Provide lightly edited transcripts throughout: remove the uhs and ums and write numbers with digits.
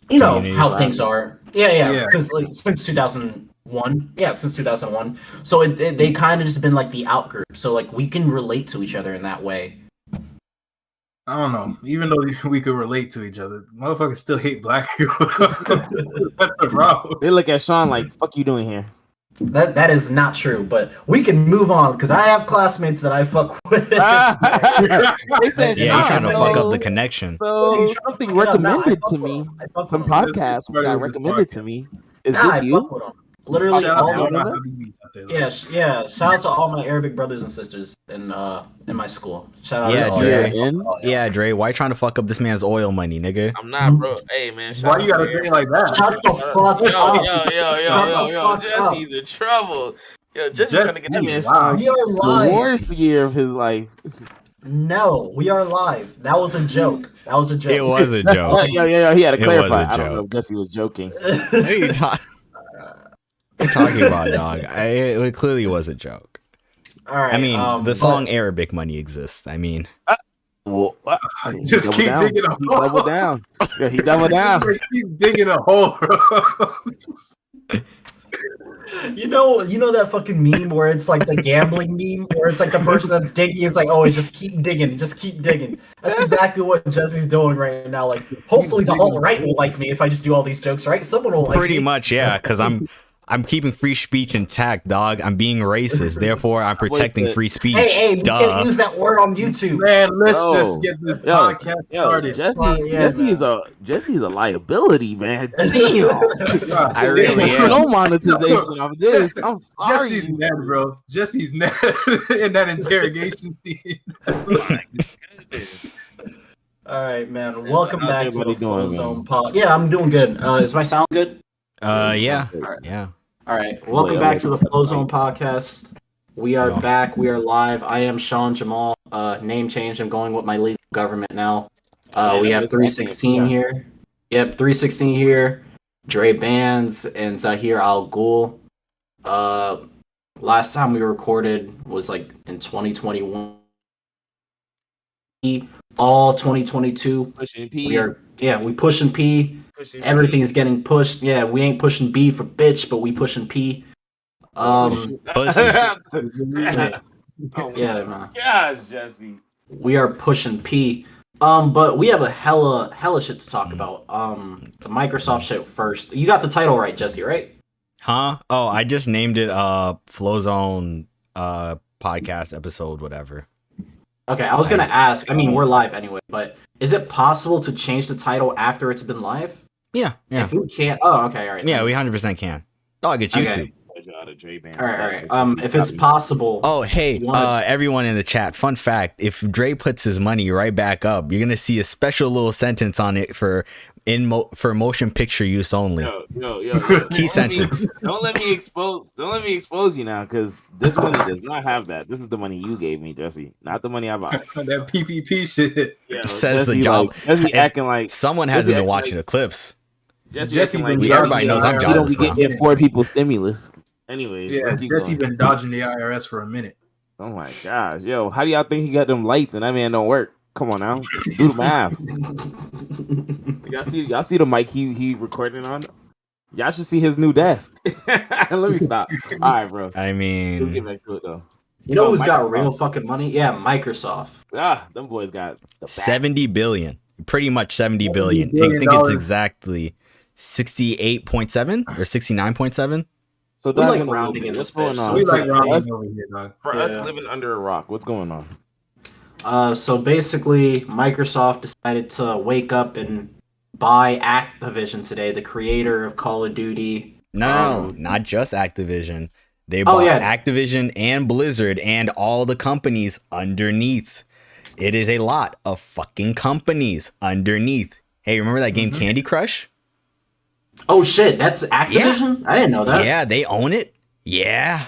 You know Community how lab. things are. Yeah. Yeah. Because like since 2001, since 2001. So they kind of just been like the out group. So like we can relate to each other in that way. I don't know. Even though we could relate to each other, motherfuckers still hate black people. That's the problem. They look at Shawn like, "Fuck you doing here?" That is not true, but we can move on because I have classmates that I fuck with. They said, Yeah, you're trying to "Shawn, fuck up so- the connection. So something recommended to me, some podcast started got with this recommended podcast. to me. Is Nah, I this you? fuck with them. Literally, Shout out to all all my of us? Habibis out there, though. yeah. Shout out to all my Arabic brothers and sisters in my school. Shout out Yeah, to all Dre. y'all. Yeah, Dre, why you trying to fuck up this man's oil money, nigga? I'm not, bro. Hey, man. Why you gotta say it like that? Shut the fuck up. Yo. Jesse's in trouble. Yo, Jesse's trying to get that man Wow. We are the live. worst year of his life. No, we are live. That was a joke. It was a joke. Yo. He had to It was clarify. a I don't know joke. if Jesse was joking. What are you talking about, dog? It clearly was a joke. All right. I mean, the but- song Arabic Money exists. I mean, Well, Just double keep down. digging a He hole. doubled down. Yeah, he doubled down. Keep digging a hole, bro. You know that fucking meme where it's like the gambling meme where it's like the person that's digging is like, oh, just keep digging. That's exactly what Jesse's doing right now. Like, hopefully the alt right will like me if I just do all these jokes, right? Someone will like pretty me. much, yeah, because I'm keeping free speech intact, dog. I'm being racist, therefore I'm protecting free speech. Hey, we Duh. can't use that word on YouTube. Man, let's Yo. just get this podcast started. Jesse's a liability, man. Damn. I really am. No monetization of this. I'm sorry. Jesse's mad, bro. Jesse's mad in that interrogation scene. That's what All right, man. Welcome How's back to the everybody doing, Flozone man? pod. Yeah, I'm doing good. Is my sound good? Yeah. Alright. Yeah. All right. Welcome back to the Flozone podcast. We are back. We are live. I am Shawn Jamal. Name change. I'm going with my legal government now. We have 316 here. Yep, 316 here. Dre Bands and Zahir Al Ghul. Last time we recorded was like in 2021. All 2022. Pushing P. We pushing P. Everything's getting pushed. Yeah, we ain't pushing B for bitch, but we pushing P. Pussy. Yeah, man. Gosh, Jesse. We are pushing P. But we have a hella shit to talk about. The Microsoft shit first. You got the title right, Jesse, right? Huh? Oh, I just named it Flozone podcast episode, whatever. Okay, I was gonna ask. I mean, we're live anyway, but is it possible to change the title after it's been live? Yeah. If we can't, okay, all right. Yeah, we 100% can. Dog, it's Okay. YouTube. All right. If it's possible. Oh, hey, everyone in the chat. Fun fact: if Dre puts his money right back up, you're gonna see a special little sentence on it for motion picture use only. Yo. Key sentence. Don't let me expose you now, because this money does not have that. This is the money you gave me, Jesse, not the money I bought. that PPP shit. Yeah, Says the Jesse, job. like, Jesse acting like Someone hasn't been watching the clips. Jesse Jesse acting been like everybody knows I'm you don't jobless be now. getting 4 people stimulus. Anyways, Yeah, let's keep Jesse going. been dodging the IRS for a minute. Oh my gosh, yo, how do y'all think he got them lights and that man don't work? Come on now, do the math. Y'all see the mic he recording on? Y'all should see his new desk. Let me stop. All right, bro. I Let's get mean, back to it though. You know who's got Microsoft. real fucking money? Yeah, Microsoft. Them boys got the back. 70 billion. Pretty much 70 billion. I billion think it's dollars. exactly 68.7 or 69.7. So We like dive in a rounding little in bit. What's this going bitch, on? We so like it's rounding us, over here, dog. for us living under a rock. What's going on? So basically, Microsoft decided to wake up and buy Activision today, the creator of Call of Duty. No, not just Activision. They bought Activision and Blizzard and all the companies underneath. It is a lot of fucking companies underneath. Hey, remember that game Candy Crush? Oh shit, that's Activision? I didn't know that. Yeah, they own it. Yeah.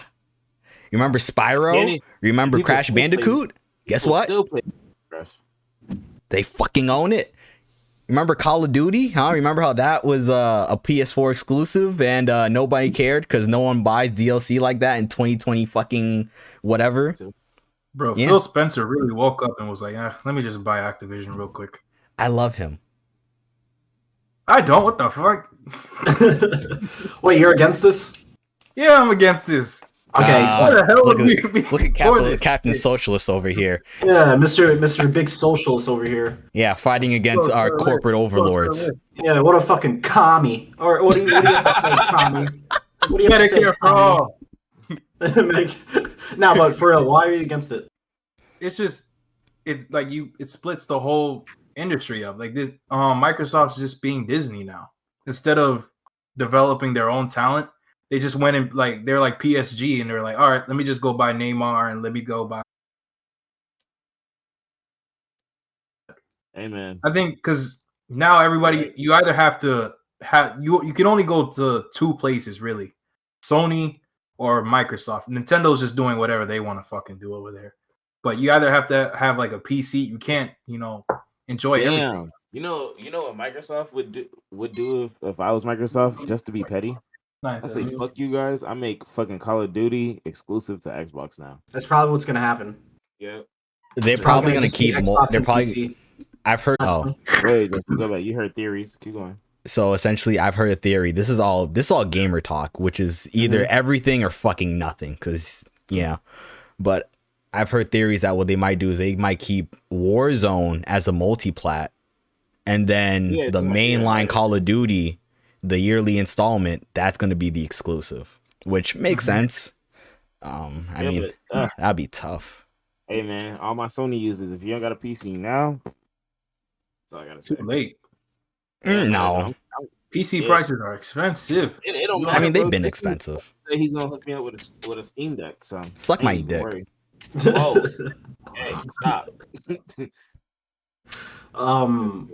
You remember Spyro? Remember people Crash still play- Bandicoot? Guess People what? Still play Crash. They fucking own it. Remember Call of Duty? Huh? Remember how that was a PS4 exclusive and nobody cared because no one buys DLC like that in 2020 fucking whatever? Bro, Yeah. Phil Spencer really woke up and was like, let me just buy Activision real quick. I love him. I I don't. What the fuck? Wait, you're against this? Yeah, I'm against this. Okay, What the hell look would we at Captain Socialist over here. Yeah, Mr. Big Socialist over here. Yeah, fighting against our corporate overlords. Yeah, what a fucking commie. Or what do you have to say, commie? What do you have to say, Medicare for all. No, but for real, why are you against it? It's just it splits the whole industry up. Like this, Microsoft's just being Disney now. Instead of developing their own talent, they just went and they're like PSG, and they're like, all right, let me just go buy Neymar and let me go buy. Amen. I think because now everybody, you either have to you can only go to two places really, Sony or Microsoft. Nintendo's just doing whatever they want to fucking do over there. But you either have to have like a PC. You can't, enjoy everything. You know what Microsoft would do if I was Microsoft, just to be petty? I say fuck you guys. I make fucking Call of Duty exclusive to Xbox now. That's probably what's gonna happen. Yeah. They're probably gonna keep more. They're probably. PC. I've heard. Oh, wait, just go back. You heard theories. Keep going. So essentially, I've heard a theory. This is all gamer talk, which is either everything or fucking nothing. Because but I've heard theories that what they might do is they might keep Warzone as a multi-plat, and then the mainline Call of Duty, the yearly installment, that's going to be the exclusive, which makes sense. I mean, that'd be tough. Hey man, all my Sony users, if you don't got a PC now, that's all I gotta say. Too late. No. PC prices are expensive. It don't matter. I mean, they've been expensive. Say he's gonna hook me up with a Steam Deck. So suck my dick. Whoa. Hey, stop. I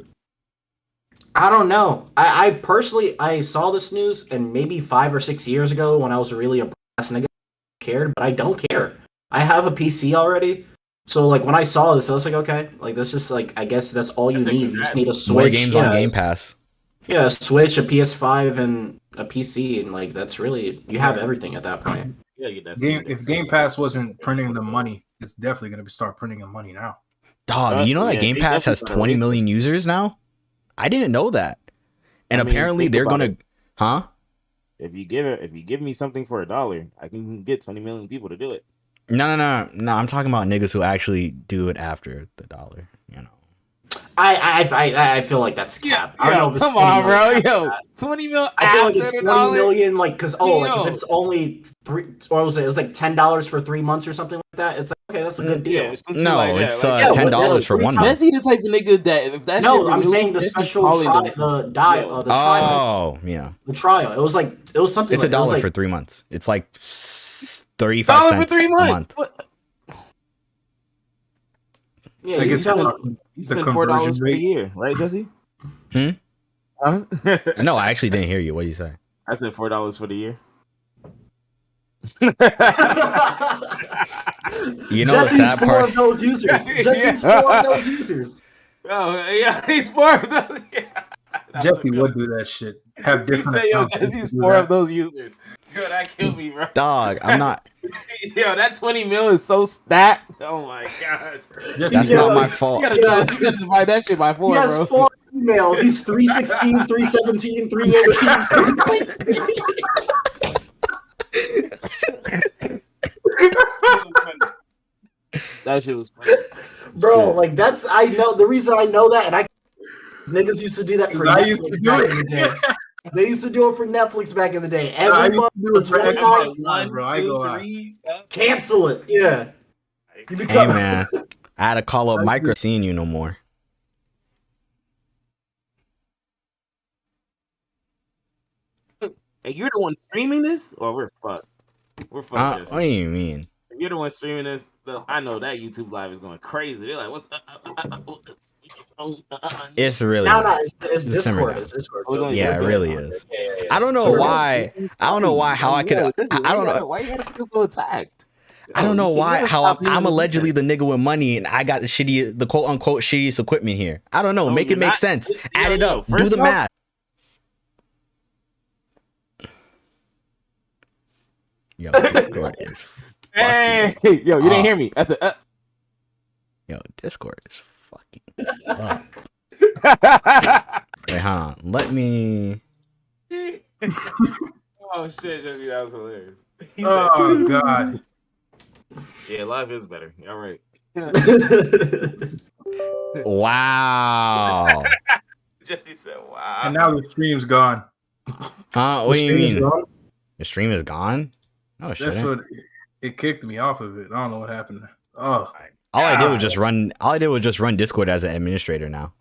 don't know. I personally saw this news, and maybe 5 or 6 years ago when I was really a brass nigga, cared, but I don't care. I have a PC already. So like when I saw this, I was like, okay, like that's just like I guess that's all you need. You just need a Switch. More games on Game Pass. Yeah, a Switch, a PS5, and a PC, and like that's really you have everything at that point. If Game Pass wasn't printing the money, it's definitely gonna start printing the money now. Dog, you know that Game Pass has 20 million users now? I didn't know that. And apparently they're gonna If you give me something for $1, I can get 20 million people to do it. No. I'm talking about niggas who actually do it after the $1. I feel like that's cap. I don't know if it's come on, bro. Yo, 20 million. I feel like it's 20 million, like because like if it's only it was like $10 for 3 months or something like that. It's like okay, that's a good deal. Yeah, it's $10 for 1 month. Jesse the type of nigga that if that I'm saying the special the trial. Oh, yeah. The trial. It was something. It's like, $1 for 3 months. It's like 35 cents for 3 months. a month. What? Yeah, you spend $4 for a year, right, Jesse? Huh? No, I actually didn't didn't hear you. What did you say? I said $4 for the year. You know Jesse's the sad four part. of those users. Jesse's four of those users. Oh yeah, he's 4 of those. Yeah. Jesse would do that shit. Have different. Jesse's 4 of those users. Yo, that killed me, bro. Dog, I'm not. Yo, that 20 mil is so stacked. Oh my gosh. That's not my fault. You gotta divide that shit by 4, he has bro. 4 emails. He's 316, 317, 318. That shit was funny. Bro, like that's I know the reason I know that, and I niggas used to do that for Netflix back in the day. They used to do it for Netflix back in the day. Every month, cancel it. Yeah. Hey man, I had to call up Micro. Seeing you no more. Hey, you're the one streaming this? Or we're fucked. We're fucked. What do you mean? If you're the one streaming this, I know that YouTube live is going crazy. They're like, "What's It's really it's Discord. It's Discord. So yeah, it really is. Yeah. I don't know why. I don't know why. How I could. I don't know why you had to feel so attacked. I don't know why. How I'm allegedly the nigga with money, and I got the quote unquote shittiest equipment here. I don't know. Make it make sense. Add it up. Do the math. Yo, Discord is. Hey, yo, you didn't hear me. That's a. Yo, Discord is fucking up. Wait, hold on. Let me. Oh shit, Jesse, that was hilarious. Oh god. Yeah, live is better. All right. Wow. Jesse said, "Wow." And now the stream's gone. What do you mean? The stream is gone? Oh shit. That's what it kicked me off of it. I don't know what happened. Oh. All I did was just run. All I did was just run Discord as an administrator now.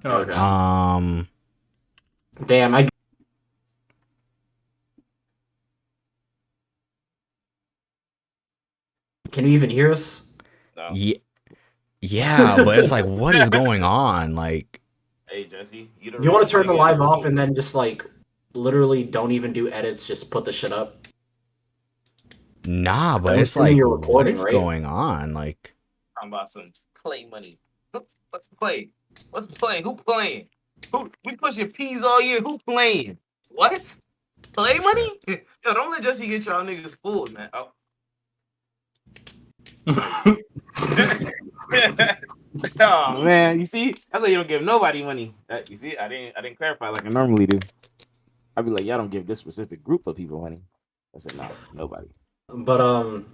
Okay. Damn, Can you even hear us? No. Yeah, but it's like, what is going on? Like, hey Jesse, you want to turn the live off and then just like literally don't even do edits, just put the shit up? Nah, but it's like, what is going on? Like, I'm about some play money. What's play? What's playing? Who playing? Who we pushing P's all year? Who playing? What? Play money? Yo, don't let Jesse get y'all niggas fooled, man. Oh. Oh man, you see, that's why you don't give nobody money. You see, I didn't clarify like I normally do. I'd be like, y'all don't give this specific group of people money. I said, no, nobody. But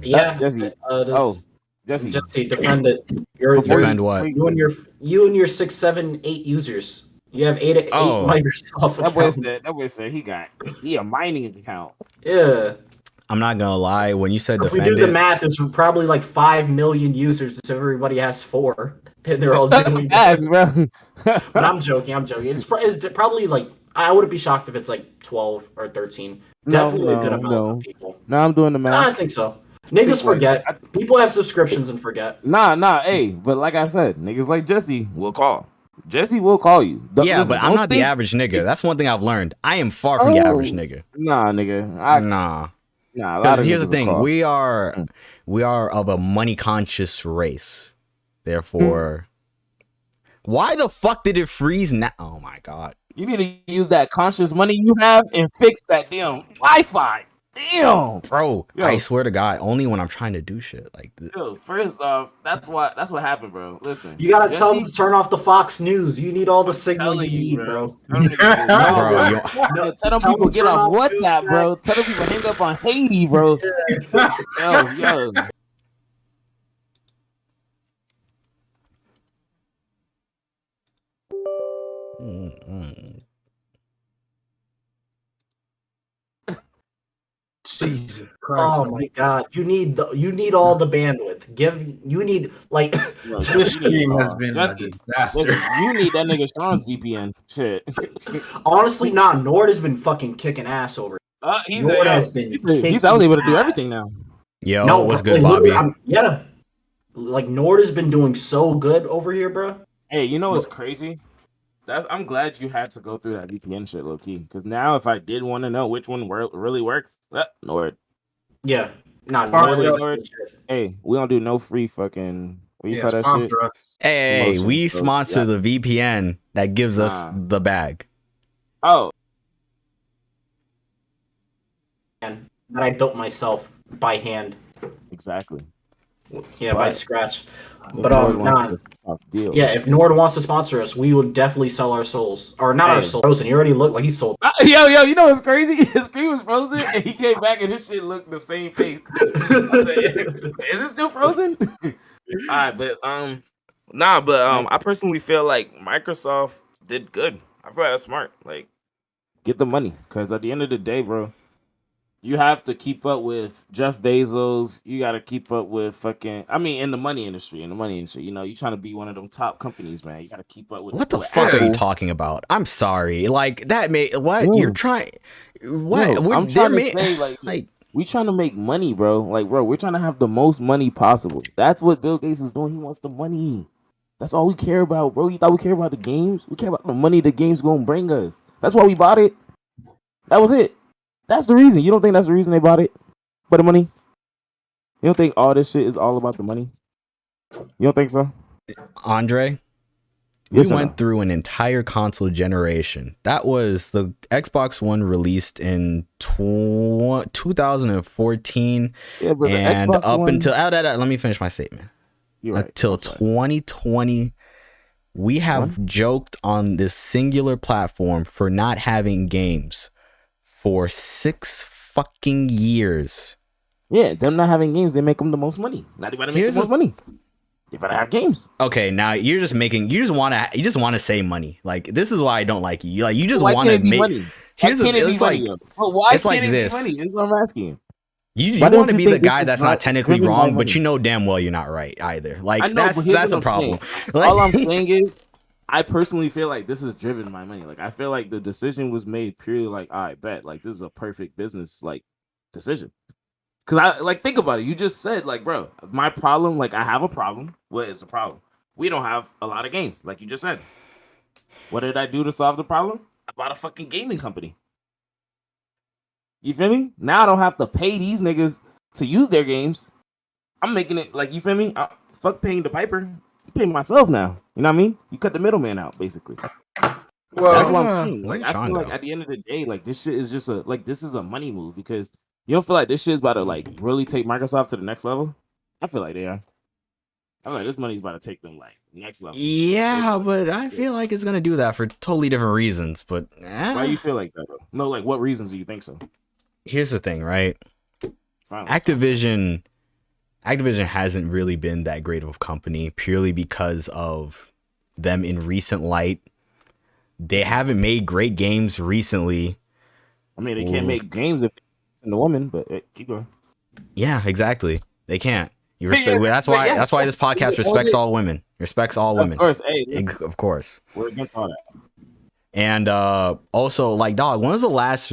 yeah, Jesse. Jesse, defend it. Defend what? You and your 6, 7, 8 users. You have 8 Microsoft accounts. That boy said he a mining account. Yeah. I'm not gonna lie. When you said defend if we do the math, there's probably like 5 million users. So everybody has 4, and they're all doing ads, bro. But I'm joking. It's probably like, I wouldn't be shocked if it's like 12 or 13. Definitely a good amount of people. No, I'm doing the math. I think so. Niggas forget. People have subscriptions and forget. Nah. Hey, but like I said, niggas like Jesse will call. Jesse will call you. Listen, but I'm not the average nigga. That's one thing I've learned. I am far from the average nigga. Nah, nigga. Nah. Because here's the thing: we are of a money conscious race. Therefore, why the fuck did it freeze now? Oh my god! You need to use that conscious money you have and fix that damn Wi-Fi. Damn, bro. Yo. I swear to God, only when I'm trying to do shit like this. Yo, first off, that's what happened, bro. Listen, you gotta tell them to turn off the Fox News. You need all the signal you need, bro. Tell them people get off WhatsApp, bro. Tell them people hang up on Haiti, bro. Yo. Jesus Christ! Oh my God! You need all the bandwidth. This stream has been a disaster. You need that nigga Shawn's VPN. Shit. Honestly, Nord has been fucking kicking ass over. Nord has been. He's only able to do everything now. Yo, what's good, Bobby? Like Nord has been doing so good over here, bro. Hey, you know what's crazy? I'm glad you had to go through that VPN shit, low key. Because now, if I did want to know which one really works, Nord. Yeah, Nord. Hey, we don't do no free fucking. What you call that shit? Hey, we sponsor the VPN that gives us the bag. Oh. And that I built myself by hand. Exactly. Yeah, by scratch. But if Nord wants to sponsor us, we would definitely sell our souls, or not our souls. Frozen. He already looked like he sold. Yo, you know what's crazy? His screen was frozen, and he came back, and his shit looked the same face. Is it still frozen? All right, but I personally feel like Microsoft did good. I feel like that's smart. Like, get the money, because at the end of the day, bro. You have to keep up with Jeff Bezos. You got to keep up with in the money industry. You know, you're trying to be one of them top companies, man. You got to keep up with. What the fuck are you talking about? I'm sorry. Like that what you're trying. What I'm trying to say, like we trying to make money, bro. Like, bro, we're trying to have the most money possible. That's what Bill Gates is doing. He wants the money. That's all we care about, bro. You thought we care about the games? We care about the money the game's gonna bring us. That's why we bought it. That was it. That's the reason. You don't think that's the reason they bought it? For the money? You don't think all this shit is all about the money? You don't think so? Andre, we went through an entire console generation. That was the Xbox One released in 2014. Yeah, but and up until... let me finish my statement. You're right. Until 2020, We have joked on this singular platform for not having games for 6 fucking years. Yeah, them not having games, they make them the most money. Not they better make the most money. They better have games. Okay, now you just want to say money. Like, this is why I don't like you. Like, you just want to make money. Why can't it be money? Why can't it be money? That's what I'm asking. You want to be the guy that's not technically wrong, but you know damn well you're not right either. Like, that's a problem. Like, all I'm saying is, I personally feel like this is driven by money. Like, I feel like the decision was made purely like, I bet, like, this is a perfect business like decision. Cause I like think about it. You just said like, bro, my problem. Like, I have a problem. What is the problem? We don't have a lot of games, like you just said. What did I do to solve the problem? I bought a fucking gaming company. You feel me? Now I don't have to pay these niggas to use their games. I'm making it like, you feel me? Fuck paying the piper. I'm paying myself now. You know what I mean? You cut the middleman out, basically. Well, that's what I'm saying. Like, I feel like at the end of the day, like, this shit is just this is a money move, because you don't feel like this shit is about to like really take Microsoft to the next level? I feel like they are. I feel like this money's about to take them like next level. Yeah, but I feel like it's gonna do that for totally different reasons. But why do you feel like that, bro? No, like, what reasons do you think so? Here's the thing, right? Activision hasn't really been that great of a company purely because of them in recent light. They haven't made great games recently. I mean, they can't make games if it's a woman, but keep going. Yeah, exactly. They can't. You respect. That's why this podcast respects all women. Respects all women. Of course, of course. We're against all that. And also, like, dog, when was the last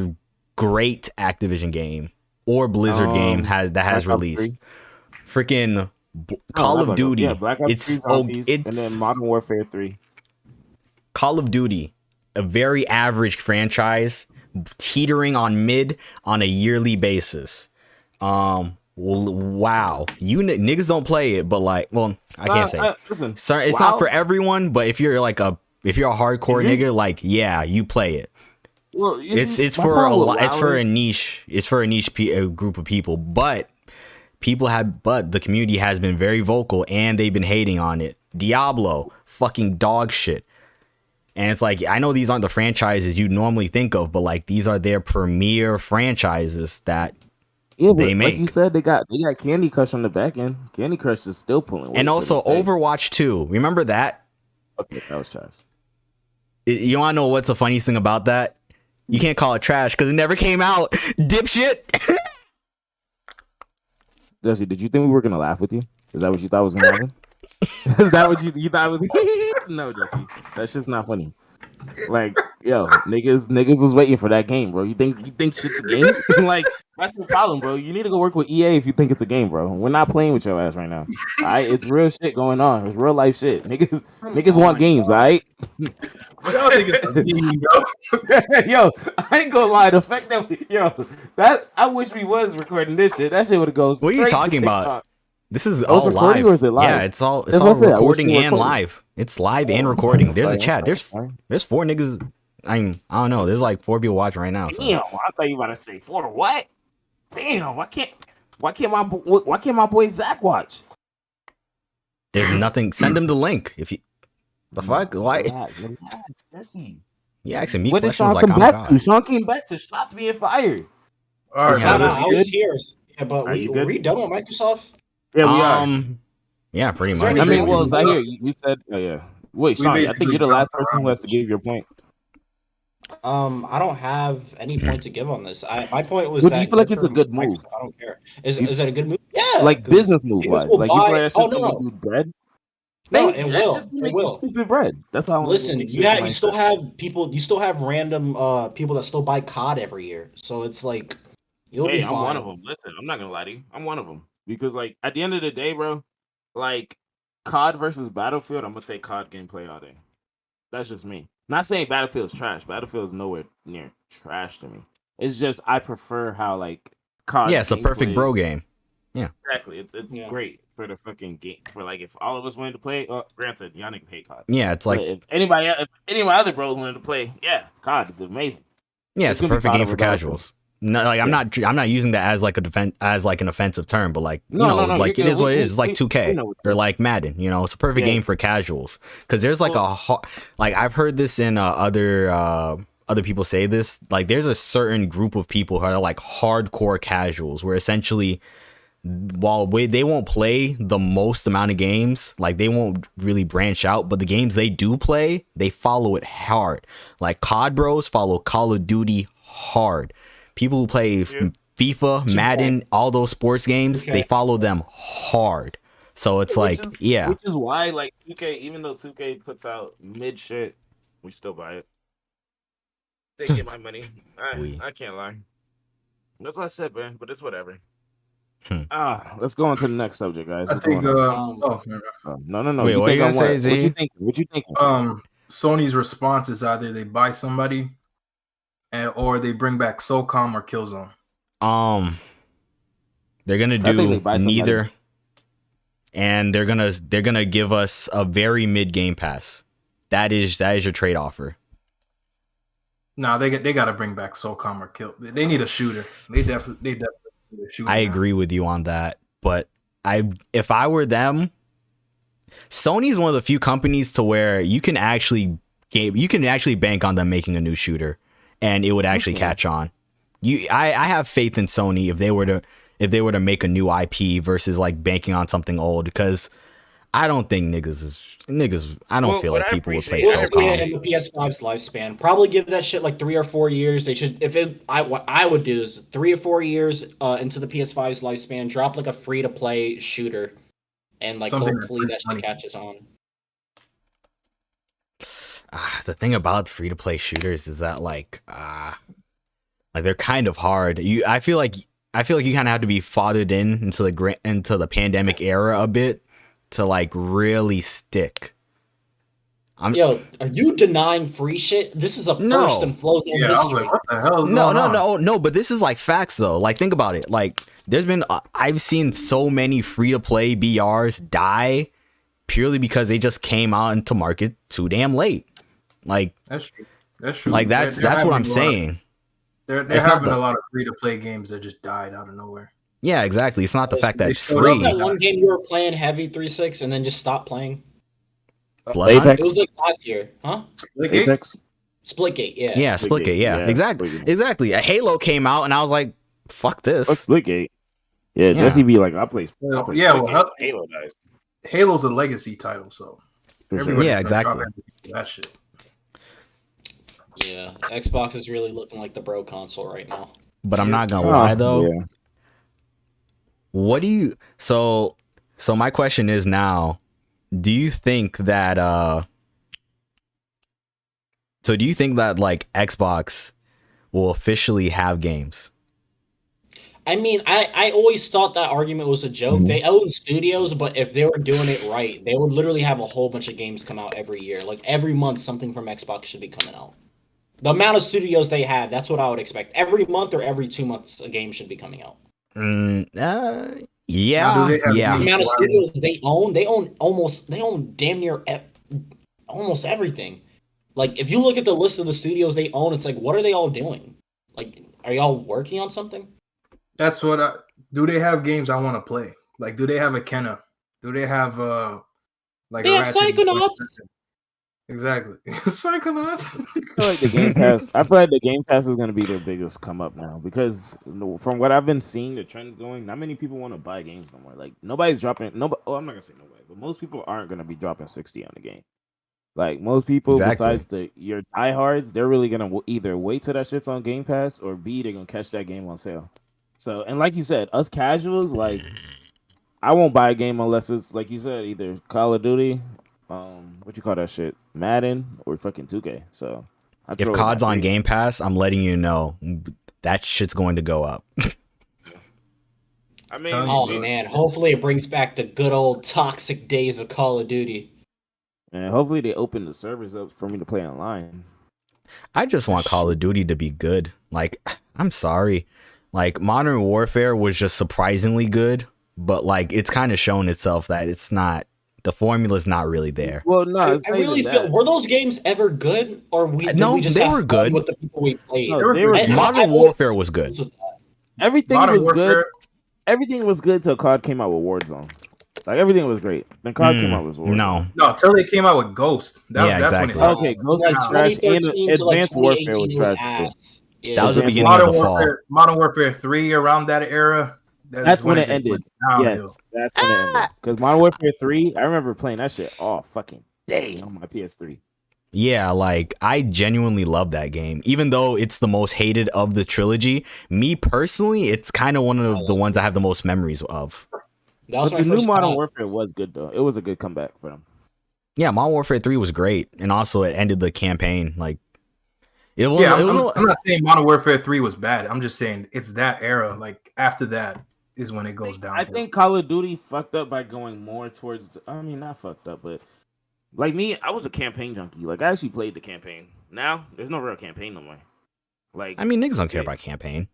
great Activision game or Blizzard game that has released? Freaking Call of Duty. Yeah, Black Ops 3 zombies, and then Modern Warfare 3. Call of Duty, a very average franchise, teetering on mid on a yearly basis. Wow, you niggas don't play it, but like, well, I can't say. Listen, sorry, it's not for everyone, but if you're a hardcore nigga, like, yeah, you play it. Well, it's for a lot. It's for a niche. It's for a niche group of people, but the community has been very vocal and they've been hating on it. Diablo, fucking dog shit. And it's like, I know these aren't the franchises you normally think of, but like, these are their premier franchises that they make. Like you said, they got Candy Crush on the back end. Candy Crush is still pulling. And also Overwatch 2. Remember that? Okay, that was trash. You want to know what's the funniest thing about that? You can't call it trash because it never came out. Dipshit. Jesse, did you think we were gonna laugh with you? Is that what you thought was gonna happen? Is that what you thought was? No, Jesse, that's just not funny. Like, yo, niggas was waiting for that game, bro. You think shit's a game? Like, that's the problem, bro. You need to go work with EA if you think it's a game, bro. We're not playing with your ass right now. All right, it's real shit going on. It's real life shit. Niggas want games, all right? Y'all think it's a game, bro. Yo, I ain't gonna lie. The fact that I wish we was recording this shit. That shit would have gone. What are you talking about? This is all live. Or is it live? Yeah, it's all recording and live. It's live and recording. There's a chat. There's 4 niggas. I don't know. There's like 4 people watching right now. So. Damn, I thought you were about to say 4 what? Damn, why can't my boy Zach watch? There's nothing. Send him the link if you. The fuck? Why? Jesse. You asking me what questions Sean like come I'm back God. to? Sean came back to shots being fired. All right, I was here. Yeah, but we done with Microsoft? Yeah, we are. Yeah, pretty much. I mean, well, Zahir, you said, oh yeah. Wait, Sean, I think you're the last person who has to give your point. I don't have any point to give on this. My point was do you feel like it's a good move? I don't care. Is it a good move? Yeah. Like business move wise. Like you feel like it's just gonna do bread? No, it will. It will. Stupid bread. That's how. Listen, you still have people. You still have random people that still buy COD every year. So it's like you'll be fine. I'm one of them. Listen, I'm not gonna lie to you. I'm one of them because like at the end of the day, bro, like COD versus Battlefield, I'm gonna take COD gameplay all day. That's just me. Not saying Battlefield's trash. Battlefield's nowhere near trash to me. It's just I prefer how like COD. Yeah, it's a perfect bro game. Yeah, exactly. It's great for the fucking game. For like if all of us wanted to play. Granted, y'all niggas hate COD. Yeah, it's like if any of my other bros wanted to play, yeah, COD is amazing. Yeah, it's a perfect game for casuals. No, like I'm not using that as like an offensive term, but like No, like it is what it is. It's like 2K or like like Madden. It's a perfect game for casuals because there's like like I've heard this in other people say this. Like there's a certain group of people who are like hardcore casuals, where essentially while they won't play the most amount of games, like they won't really branch out, but the games they do play, they follow it hard. Like COD bros follow Call of Duty hard. People who play FIFA, Madden, all those sports games, they follow them hard. So it's which is why like 2K, even though 2K puts out mid shit, we still buy it. They get my money. I can't lie. That's what I said, man. But it's whatever. Let's go on to the next subject, guys. I think. No. Wait, what are you gonna say, Z? What you think? Sony's response is either they buy somebody, or they bring back SOCOM or Killzone. They're gonna do neither, and they're gonna give us a very mid Game Pass. That is your trade offer. No, they got to bring back SOCOM or Kill. They need a shooter. They definitely need a shooter. I agree with you on that, but if I were them, Sony is one of the few companies to where you can actually bank on them making a new shooter, and it would actually catch on. I have faith in Sony if they were to make a new IP versus like banking on something old, because I don't think niggas. I don't feel like people would play SOCOM. In the PS5's lifespan, probably give that shit like 3 or 4 years. They should. What I would do is 3 or 4 years into the PS5's lifespan, drop like a free to play shooter, and like hopefully that shit catches on. The thing about free to play shooters is that like they're kind of hard. I feel like you kind of have to be fathered into the pandemic era a bit to like really stick. Yo, are you denying free shit? This is a first in Flozone history. I was like, what the hell is going on? No, but this is like facts though. Like think about it. Like there's been I've seen so many free to play BRs die purely because they just came out into market too damn late. Like that's true. Like that's what I'm saying. They're having a lot of free to play games that just died out of nowhere. Yeah, exactly. It's not the fact that it's free. That one game you were playing heavy 3.6 and then just stopped playing. Bloodhunt? It was like last year, huh? Splitgate, yeah. Yeah, Splitgate, yeah. Exactly. A Halo came out and I was like, fuck this. Splitgate. Yeah, Jesse be like, I play Halo guys. Halo's a legacy title, so exactly. That shit. Yeah, Xbox is really looking like the bro console right now. But I'm not gonna lie though. Yeah. What do you so my question is now, do you think that like Xbox will officially have games? I mean, I always thought that argument was a joke. Mm-hmm. They own studios, but if they were doing it right, they would literally have a whole bunch of games come out every year. Like every month something from Xbox should be coming out. The amount of studios they have, that's what I would expect. Every month or every 2 months a game should be coming out. Yeah. The amount of studios they own damn near almost everything. Like if you look at the list of the studios they own, it's like, what are they all doing? Like, are y'all working on something? That's what do they have games I want to play? Like, do they have a Kenna? Do they have like they have Psychonauts? Exactly. Psychonauts. I feel like the Game Pass. I feel like the Game Pass is going to be their biggest come up now because from what I've been seeing, the trend going. Not many people want to buy games no more. Like nobody's dropping. I'm not gonna say nobody, but most people aren't going to be dropping $60 on the game. Like most people, besides your diehards, they're really gonna either wait till that shit's on Game Pass or B, they're gonna catch that game on sale. So, and like you said, us casuals, like I won't buy a game unless it's like you said, either Call of Duty. What you call that shit? Madden or fucking 2K. So if COD's on Game Pass, I'm letting you know that shit's going to go up. I mean, oh man, hopefully it brings back the good old toxic days of Call of Duty. And hopefully they open the servers up for me to play online. I just want Call of Duty to be good. Like, I'm sorry. Like, Modern Warfare was just surprisingly good, but like it's kind of shown itself that it's not The formula's not really there. Well, no, I really feel. Were those games ever good, or did we just they have were fun good with the people we played? No, they were good. Modern Warfare was good. Everything Modern was Warfare. good. Everything was good till COD came out with Warzone. Like everything was great. Then COD came out with Warzone. No, till they came out with Ghost. That's when it started. Okay, Ghost was trash, and Advanced Warfare was trash. Yeah, that was the beginning of the fall. Modern Warfare 3 around that era. That's when it ended. Yes, that's when it ended. Because Modern Warfare 3, I remember playing that shit all fucking day on my PS3. Yeah, like I genuinely love that game. Even though it's the most hated of the trilogy, me personally, it's kind of one of the ones I have the most memories of. But the new Modern Warfare was good though. It was a good comeback for them. Yeah, Modern Warfare 3 was great, and also it ended the campaign. Like, I'm not saying Modern Warfare 3 was bad. I'm just saying it's that era. Like after that is when it goes down. I think Call of Duty fucked up by going more towards. Not fucked up, but like me, I was a campaign junkie. Like I actually played the campaign. Now there's no real campaign no more. Like niggas don't care about campaign.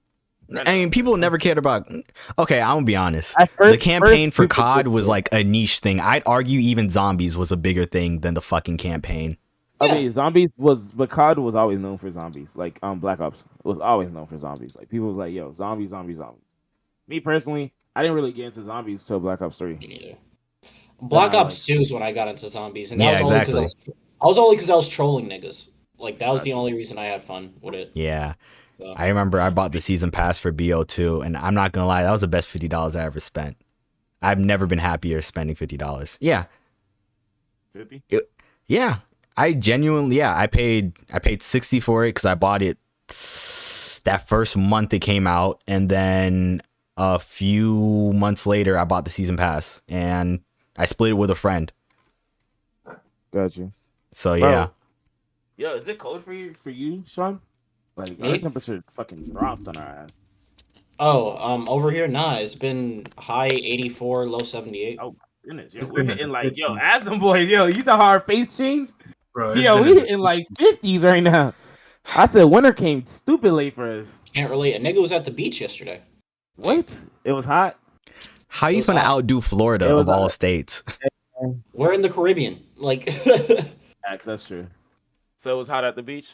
People never cared about. Okay, I'm gonna be honest. The campaign for COD was like a niche thing. I'd argue even zombies was a bigger thing than the fucking campaign. I mean, zombies was, but COD was always known for zombies. Like Black Ops was always known for zombies. Like people was like, yo, zombies. Me personally, I didn't really get into zombies till Black Ops 3. Me neither. Black Ops 2 is when I got into zombies, and that was exactly. I was only because I was trolling niggas. Like that was the only reason I had fun with it. Yeah. So, I remember I bought the season pass for BO2, and I'm not gonna lie, that was the best $50 I ever spent. I've never been happier spending $50. Yeah. 50? Yeah. I genuinely, I paid $60 for it because I bought it that first month it came out, and then a few months later I bought the season pass, and I split it with a friend. Got you. So yeah. Yo, is it cold for you, Sean? Like our temperature fucking dropped on our ass. Over here, it's been high 84, low 78. Oh my goodness, yo, we're hitting like, yo, ask them boys, yo, you saw how our face changed? Bro, yo, we hitting like 50s right now. I said winter came stupid late for us. Can't relate. A nigga was at the beach yesterday. What? It was hot. How you gonna outdo Florida of all states? We're in the Caribbean, like. That's true. So it was hot at the beach.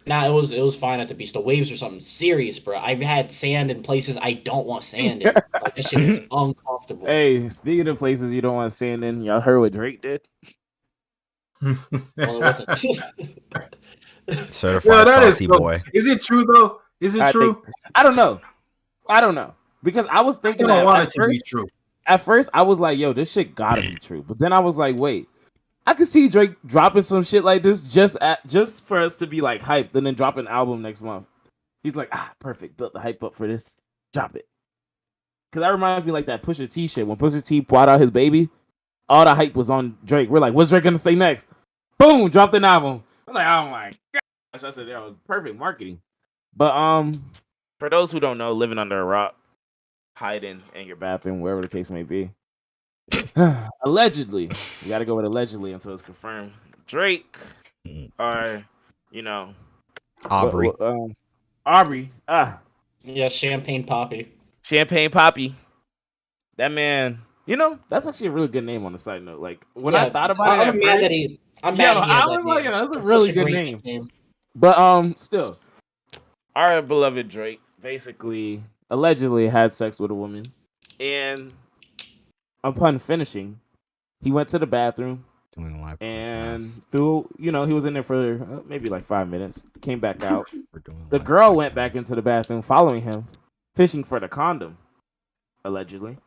Nah, it was fine at the beach. The waves are something serious, bro. I've had sand in places I don't want sand in. Like, that shit is uncomfortable. Hey, speaking of places you don't want sand in, y'all heard what Drake did? Well, it wasn't. Certified saucy boy. Is it true though? Is it true? I don't know. Because I was thinking I want it to be true. At first, I was like, yo, this shit gotta be true. But then I was like, wait. I could see Drake dropping some shit like this just for us to be like hyped, and then drop an album next month. He's like, perfect, built the hype up for this, drop it. Because that reminds me like that Pusha T shit. When Pusha T brought out his baby, all the hype was on Drake. We're like, what's Drake gonna say next? Boom, dropped an album. I'm like, oh my gosh, I said that was perfect marketing. But for those who don't know, living under a rock, hiding in your bathroom, wherever the case may be. Allegedly, you got to go with allegedly until it's confirmed. Drake, or Aubrey. Aubrey. Yeah, Champagne Poppy. That man. That's actually a really good name on the side note. Like when I thought about it, I'm mad. I was like, that's a really good name. But still, our beloved Drake basically allegedly had sex with a woman, and upon finishing, he went to the bathroom and he was in there for maybe like 5 minutes, came back out. The girl went back into the bathroom following him, fishing for the condom, allegedly.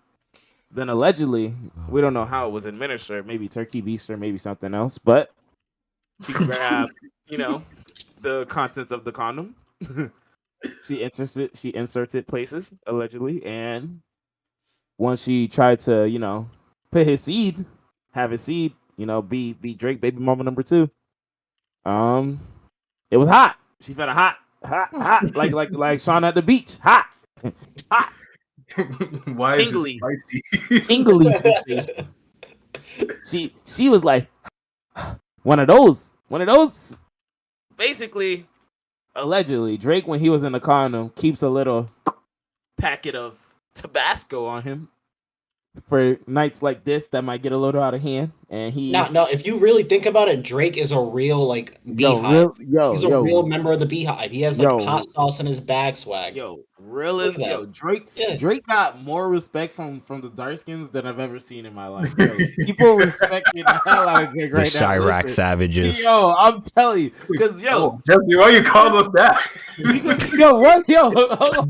Then allegedly, we don't know how it was administered, maybe turkey beast or maybe something else, but she grabbed, the contents of the condom. She inserts it places, allegedly, and once she tried to, put his seed, have his seed, be Drake baby mama number 2. It was hot. She felt hot, like Shawn at the beach, hot. Why tingly. Is it spicy? Tingly sensation. She was like one of those. Basically, allegedly, Drake, when he was in the condom, keeps a little packet of Tabasco on him. for nights like this that might get a little out of hand. And he No, if you really think about it, Drake is a real like beehive. He's a real member of the beehive. He has like hot sauce in his bag swag. Drake got more respect from the darkskins than I've ever seen in my life. People respecting the hell out of Drake right now. The Chirac savages. Yo, I'm telling you, because Jesse, why you call us that?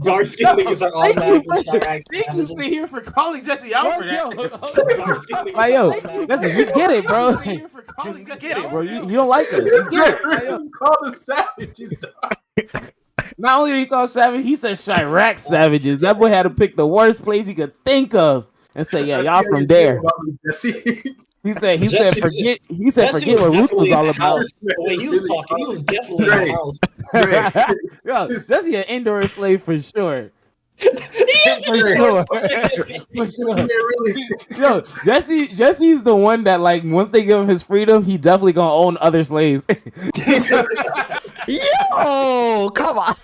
Dark skin niggas are automatically Chirac savages. Thank you sit here for calling Jesse out for that. Like, listen, you get it, bro. You get it, bro. You don't like us. You get it. Call us savages. Not only did he call savage, he said Chirac savages. That boy had to pick the worst place he could think of and say, "Yeah, y'all from there." He said, forget what Ruth was all about. The way he was talking, he was definitely in the house. Yo, Jesse an indoor slave for sure. For sure. Yo, Jesse's the one that, like, once they give him his freedom, he definitely gonna own other slaves. Yo, come on.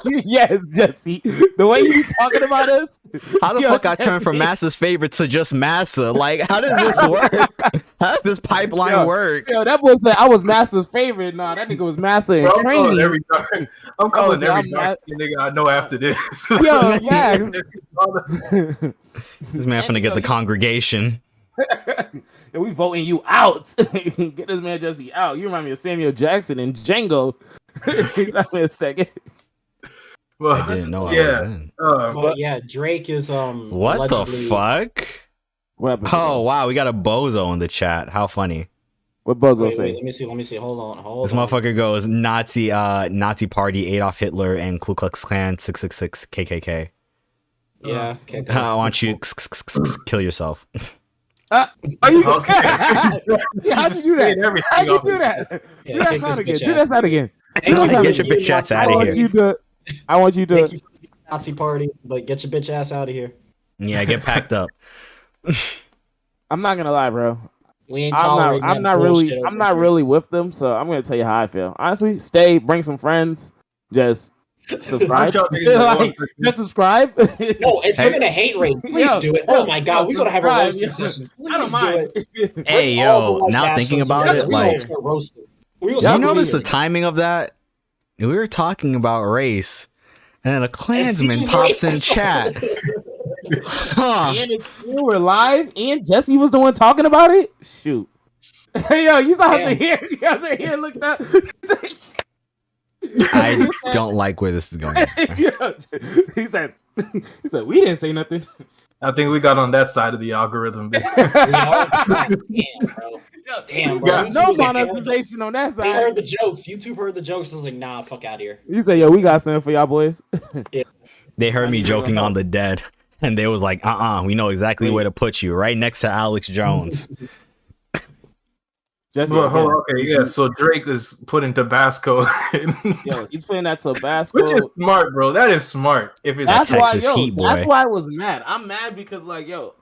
Yes, Jesse. The way you talking about us. How the fuck I turned from Massa's favorite to just Massa? Like, how does this work? How does this pipeline work? Yo, that boy said I was Massa's favorite. Nah, that nigga was Massa in training. I'm calling every nigga I know after this. Yo, yeah. This man finna get the congregation. Yeah, we voting you out. Get this man Jesse out. You remind me of Samuel Jackson and Django. Give me a second. Well, I didn't know I was in. But yeah, Drake is What allegedly... the fuck? Oh wow, we got a bozo in the chat. How funny. What bozo say? Wait, let me see. Hold on. This motherfucker goes Nazi party, Adolf Hitler and Ku Klux Klan 666 KKK. Yeah. I want you kill yourself. Are you okay? How'd you do that? How'd you do that? Do that sound again. Do that sound again. Get your bitch ass out of here. I want you to Nazi party, but get your bitch ass out of here. Yeah, get packed up. I'm not gonna lie, bro. We ain't I'm not really with them, so I'm gonna tell you how I feel. Honestly, stay, bring some friends, just subscribe. Just subscribe. No, if we're gonna hate rate, please do it. Oh my god, we're gonna have a roasting session. I don't mind. Hey yo, now thinking about it, like, you notice the timing of that? We were talking about race, and then a Klansman pops in chat. And we were live, and Jesse was the one talking about it. Shoot, hey yo, you saw him here. You guys are here. Looked up. I don't like where this is going. He said, we didn't say nothing. I think we got on that side of the algorithm. Damn, bro. No monetization on that side. They heard the jokes. YouTube heard the jokes. I was like, nah, fuck out of here. You say, yo, we got something for y'all boys. Yeah. They heard me joking on the dead, and they was like, we know exactly where to put you, right next to Alex Jones. So Drake is putting Tabasco. Yo, he's putting that Tabasco, which is smart, bro. That is smart. If it's Texas Heat, boy. That's why I was mad. I'm mad because, like, yo,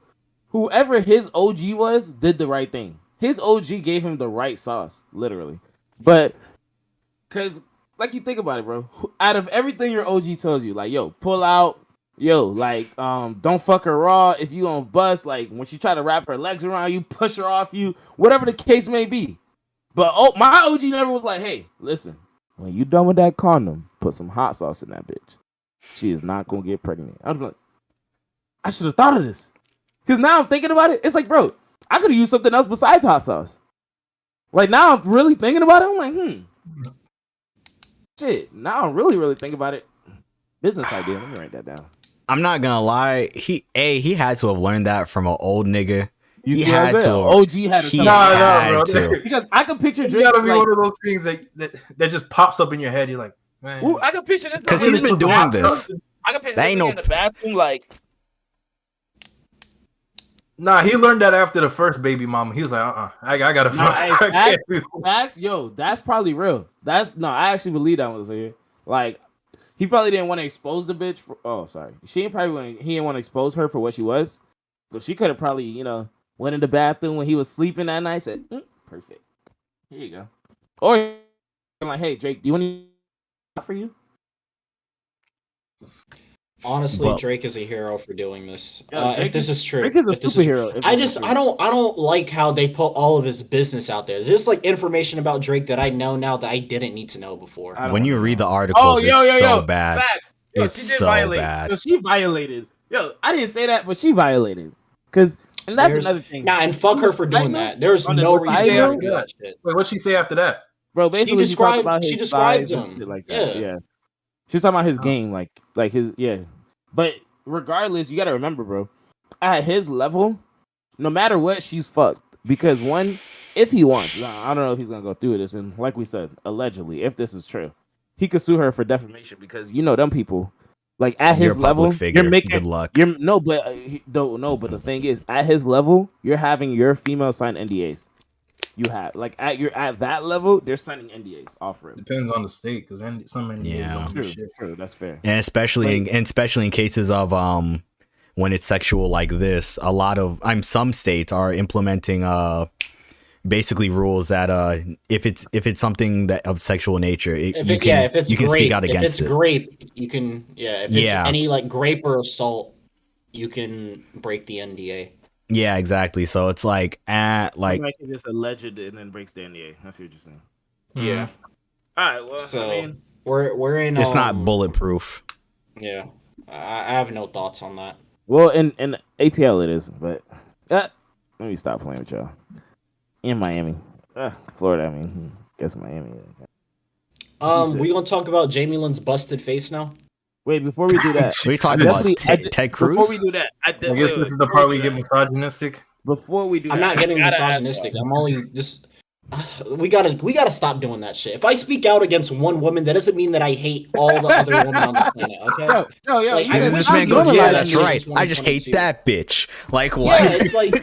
whoever his OG was did the right thing. His OG gave him the right sauce, literally. But because, like, you think about it, bro. Out of everything your OG tells you, like, yo, pull out. Yo, like, don't fuck her raw if you gonna bust. Like, when she try to wrap her legs around you, push her off you, whatever the case may be. But my OG never was like, hey, listen, when you done with that condom, put some hot sauce in that bitch. She is not gonna get pregnant. I was like, I should have thought of this. Because now I'm thinking about it, it's like, bro, I could have used something else besides hot sauce. Like, now I'm really thinking about it. I'm like, shit. Now I'm really thinking about it. Business idea. Let me write that down. I'm not gonna lie. He had to have learned that from an old nigga. He had to. OG had to. No, because I can picture Drake. You gotta be one of those things that just pops up in your head. You're like, man. Ooh, I can picture this because he's been doing this. I can picture him in the bathroom, like. Nah, he learned that after the first baby mama. He was like, I gotta. Facts, yo, that's probably real. I actually believe that was here. Like. He probably didn't want to expose the bitch. He didn't want to expose her for what she was. So she could have probably, went in the bathroom when he was sleeping that night. Said, perfect. Here you go. Or like, hey, Drake, do you want to for you? Honestly, Drake is a hero for doing this. Yeah, If this is true, Drake is a superhero. I don't like how they put all of his business out there. There's like information about Drake that I know now that I didn't need to know before. When you read the articles, it's so bad. Facts. Yo, it's she did so violate. bad. Yo, she violated. Yo, I didn't say that, but she violated. And that's another thing. Nah, and fuck her for doing that. There's no reason to do that shit. Wait, what'd she say after that? Bro, basically she described him. Shit like that. Yeah. She's talking about his game, like his But regardless, you gotta remember, bro, at his level, no matter what, she's fucked. Because one, if he wants, I don't know if he's gonna go through this, and like we said, allegedly, if this is true, he could sue her for defamation because them people, like at his level, figure. You're making good luck. But the thing is, at his level, you're having your female sign NDAs. You have at that level, they're signing NDAs off rip. Depends on the state, because some NDAs don't do shit. True, that's fair. And especially in cases of when it's sexual like this, a lot of some states are implementing basically rules that if it's something that of sexual nature, you can speak out against it. If it's grape, you can if it's any like grape or assault, you can break the NDA. Yeah, exactly. So it's like somebody can just allege it and then breaks the NDA. I see what you're saying. Yeah. All right. Well, so we're in. It's not bulletproof. Yeah, I have no thoughts on that. Well, in ATL it is, but let me stop playing with y'all. In Miami, Florida. I mean, guess Miami. We gonna talk about Jamie Lynn's busted face now. Wait, before we do that, we talking about Ted Cruz. Before we do that, I guess this is the part where you get misogynistic. Before we do, I'm not getting misogynistic. I'm only just. We gotta stop doing that shit. If I speak out against one woman, that doesn't mean that I hate all the other women on the planet. Okay? This man goes, yeah, that's right. I just hate that bitch. Like what? Yeah, it's like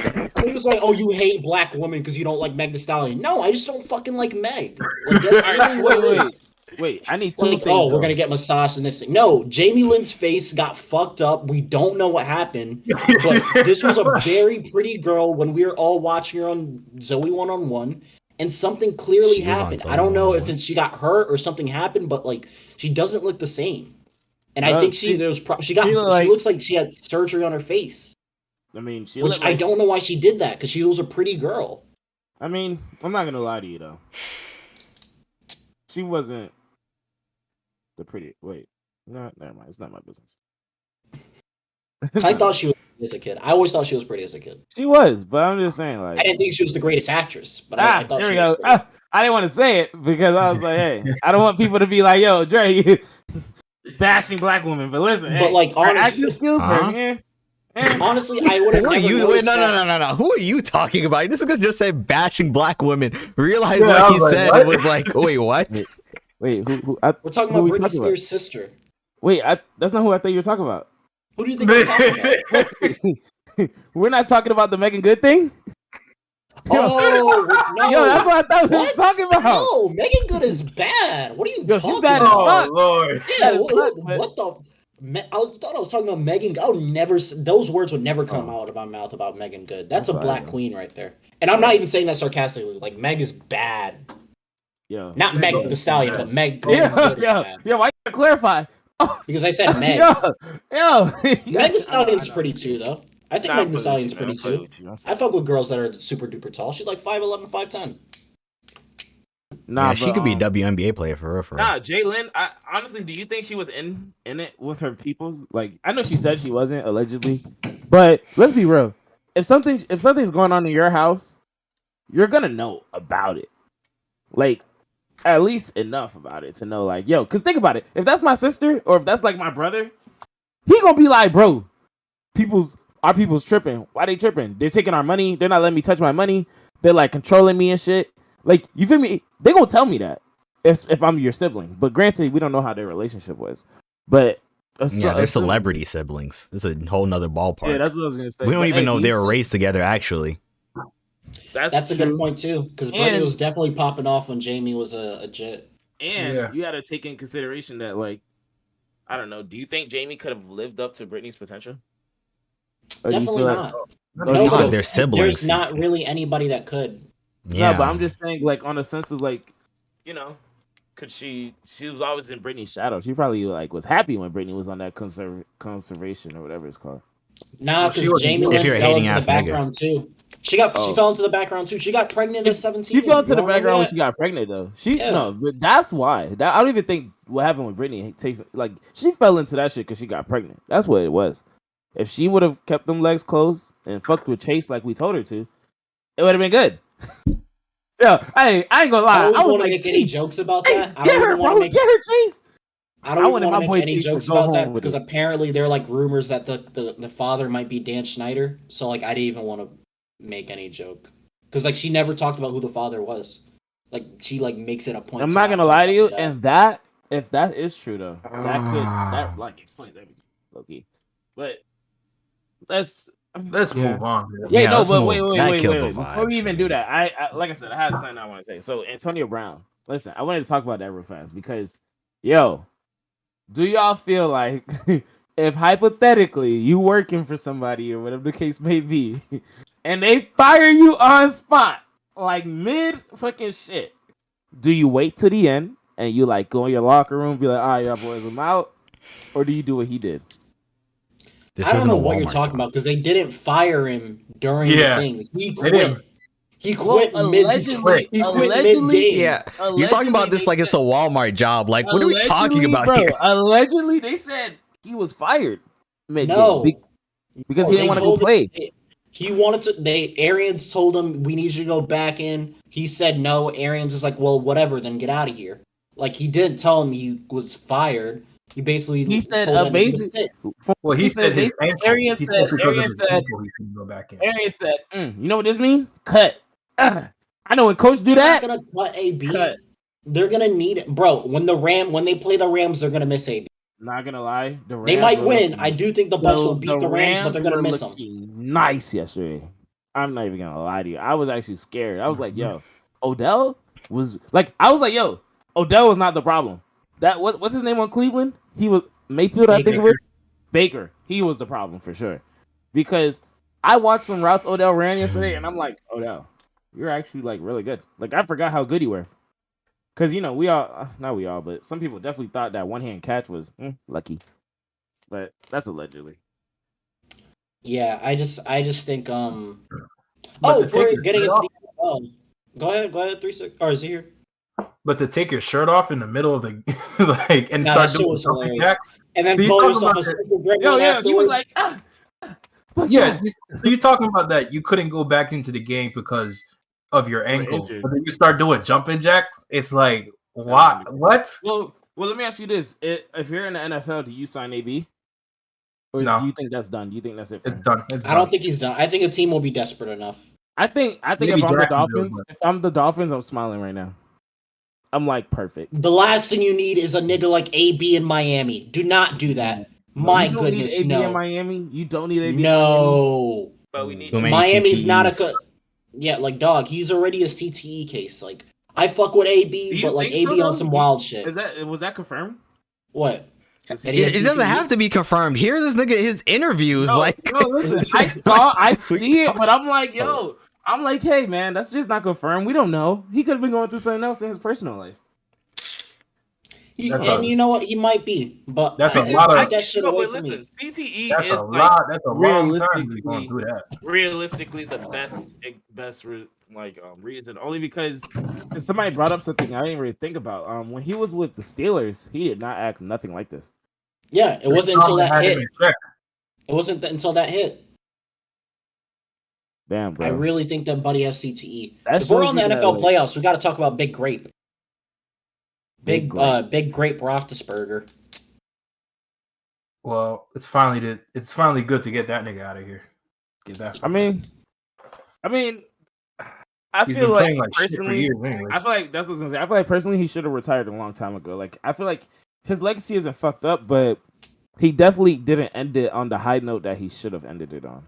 he was like, oh, you hate black women because you don't like Meg Thee Stallion. No, I just don't fucking like Meg. Like, that's Wait, I need two things. Oh, we're gonna get misogynistic. No, Jamie Lynn's face got fucked up. We don't know what happened, but this was a very pretty girl when we were all watching her on Zoe 1-on-1, and something clearly happened. I don't know if she got hurt or something happened, but like she doesn't look the same. And I think she looks like she had surgery on her face. I mean, I don't know why she did that because she was a pretty girl. I mean, I'm not gonna lie to you though. She wasn't the pretty. Wait, no, never mind. It's not my business. I thought she was pretty as a kid. I always thought she was pretty as a kid. She was, but I'm just saying, like, I didn't think she was the greatest actress, but I thought there she we go. I didn't want to say it because I was like, hey, I don't want people to be like, yo, Dre, bashing black women. But listen, but like, honestly, acting skills, man. Honestly, I would have never wait, no. Who are you talking about? This is just said bashing black women. Realize what he said. It was like, wait, what? Wait, who? We're talking about Britney Spears' sister. Wait, that's not who I thought you were talking about. Who do you think we're talking about? We're not talking about the Megan Good thing? Oh, no. Yo, that's what I thought we were talking about. No, Megan Good is bad. What are you talking she's bad about? As fuck. Lord. Yeah, what the... I thought I was talking about Megan. I would never. Those words would never come out of my mouth about Megan Good. That's a black queen right there. And I'm not even saying that sarcastically. Like Meg is bad. Yeah. Not Meg the Stallion, but Meg. Yeah. Why you gotta clarify? Because I said Meg. Yo. Meg the Stallion's pretty too, though. I think Meg the Stallion's pretty too. I fuck with girls that are super duper tall. She's like 5'11", 5'10". Nah, she could be a WNBA player for real. Nah, Jalen. Honestly, do you think she was in it with her people? Like, I know she said she wasn't allegedly, but let's be real. If something's going on in your house, you're gonna know about it. Like, at least enough about it to know, like, yo. Because think about it. If that's my sister or if that's like my brother, he gonna be like, bro, our people's tripping. Why they tripping? They're taking our money. They're not letting me touch my money. They're like controlling me and shit. Like, you feel me? They gonna tell me that if I'm your sibling. But granted, we don't know how their relationship was. But they're celebrity siblings. It's a whole nother ballpark. Yeah, that's what I was gonna say. We don't even know they were raised together. Actually, that's a good point too. Because Brady was definitely popping off when Jamie was a jet. And you got to take in consideration that, like, I don't know. Do you think Jamie could have lived up to Britney's potential? Definitely not. No, they're siblings. There's not really anybody that could. Yeah, no, but I'm just saying, like, on a sense of, like, you know, Cause she was always in Britney's shadow. She probably like was happy when Britney was on that conservation or whatever it's called. Nah, She because wasn't Jamie doing Lynn If you're a fell hating into the ass nigga. background too. She fell into the background too. She got pregnant at 17. She fell into You the don't remember background when that? she got pregnant though. Yeah. No, but that's why. I don't even think what happened with Britney takes like she fell into that shit because she got pregnant. That's what it was. If she would have kept them legs closed and fucked with Chase like we told her to, it would have been good. Yeah, I ain't gonna lie. I don't I was want to like, make any Chase, jokes about Chase, that. I get don't her, even want bro. to make. Get her, Chase. I don't even wanted want my to make boy any Chase to jokes go about home that with because it. apparently there are like rumors that the father might be Dan Schneider. So like I didn't even want to make any joke because like she never talked about who the father was. Like she like makes it a point. I'm to not gonna talk lie to you, about that. and that if that is true though, that like explains everything, Loki. But let's move on. Man. Yeah, no, let's but move. wait. That killed the Before vibe we even for do me. that, I like I said, I had something I want to say. So Antonio Brown, listen, I wanted to talk about that real fast because, yo, do y'all feel like if hypothetically you working for somebody or whatever the case may be, and they fire you on spot, like mid fucking shit, do you wait to the end and you like go in your locker room, be like, all right, y'all boys, I'm out, or do you do what he did? This I don't isn't know a what you're Walmart talking job. about because they didn't fire him during the thing. He They didn't. quit. He quit mid. allegedly, He quit mid game. Yeah, you're talking about this like it's a Walmart job. Like, what are we talking about here? Allegedly, they said he was fired mid-game No, because he didn't they want to go told play. him he wanted to. Arians told him we need you to go back in. He said no. Arians is like, well, whatever, then get out of here. Like he didn't tell him he was fired. He basically He said told him to basically. sit. Well, he said his ankle. Arians He said. because of his ankle, he couldn't go back in. Arians said, "You know what this mean? Cut." I know when coach do They're that. not gonna cut AB. Cut. They're gonna need it, bro. When they play the Rams, they're gonna miss AB. Not gonna lie, the Rams They might were win. looking- I do think the Bucks will beat the Rams, but they're gonna were miss them. looking nice yesterday. I'm not even gonna lie to you. I was actually scared. I was like, "Yo, Odell was like," I was like, "Yo, Odell was not the problem. That what's his name on Cleveland? He was Mayfield, I think it was Baker. He was the problem for sure. Because I watched some routes Odell ran yesterday, and I'm like, Odell, you're actually like really good. Like I forgot how good you were. Because you know not we all, but some people definitely thought that one hand catch was lucky. But that's allegedly. Yeah, I just think But for getting into the go ahead 3 6 or is he here? But to take your shirt off in the middle of the like and start doing jumping jacks, and then so pull yourself a super great one afterwards. He was like, yeah, you're talking about that you couldn't go back into the game because of your ankle, but then you start doing jumping jacks. It's like what? Well, let me ask you this: if you're in the NFL, do you sign AB? Or no. do you think that's done? Do you think that's it? It's done. I don't think he's done. I think a team will be desperate enough. I think if I'm the Dolphins, I'm smiling right now. I'm like perfect. The last thing you need is a nigga like AB in Miami. Do not do that. My goodness, need AB no. in Miami. You don't need AB. No, but we need Miami's not a like dog. He's already a CTE case. Like I fuck with AB, but like AB on some wild shit. Was that confirmed? What? It doesn't have to be confirmed. Hear this nigga his interviews. No, listen, I see it, but I'm like, yo, hey man, that's just not confirmed. We don't know. He could have been going through something else in his personal life. And you know what? He might be, but that's a lot of. that shit away from me. CTE that's is a lot. That's a long time you're going through that. Realistically, the best reason, only because somebody brought up something I didn't really think about. When he was with the Steelers, he did not act nothing like this. Yeah, it wasn't until that hit. It wasn't until that hit. Damn, bro. I really think that Buddy has CTE. If we're on the NFL playoffs, we got to talk about Big Grape. Big Grape Roethlisberger. Well, it's finally good to get that nigga out of here. Get that. I mean, I feel like personally, years anyway. I feel like that's what I was gonna say. I feel like personally, he should have retired a long time ago. Like, I feel like his legacy isn't fucked up, but he definitely didn't end it on the high note that he should have ended it on.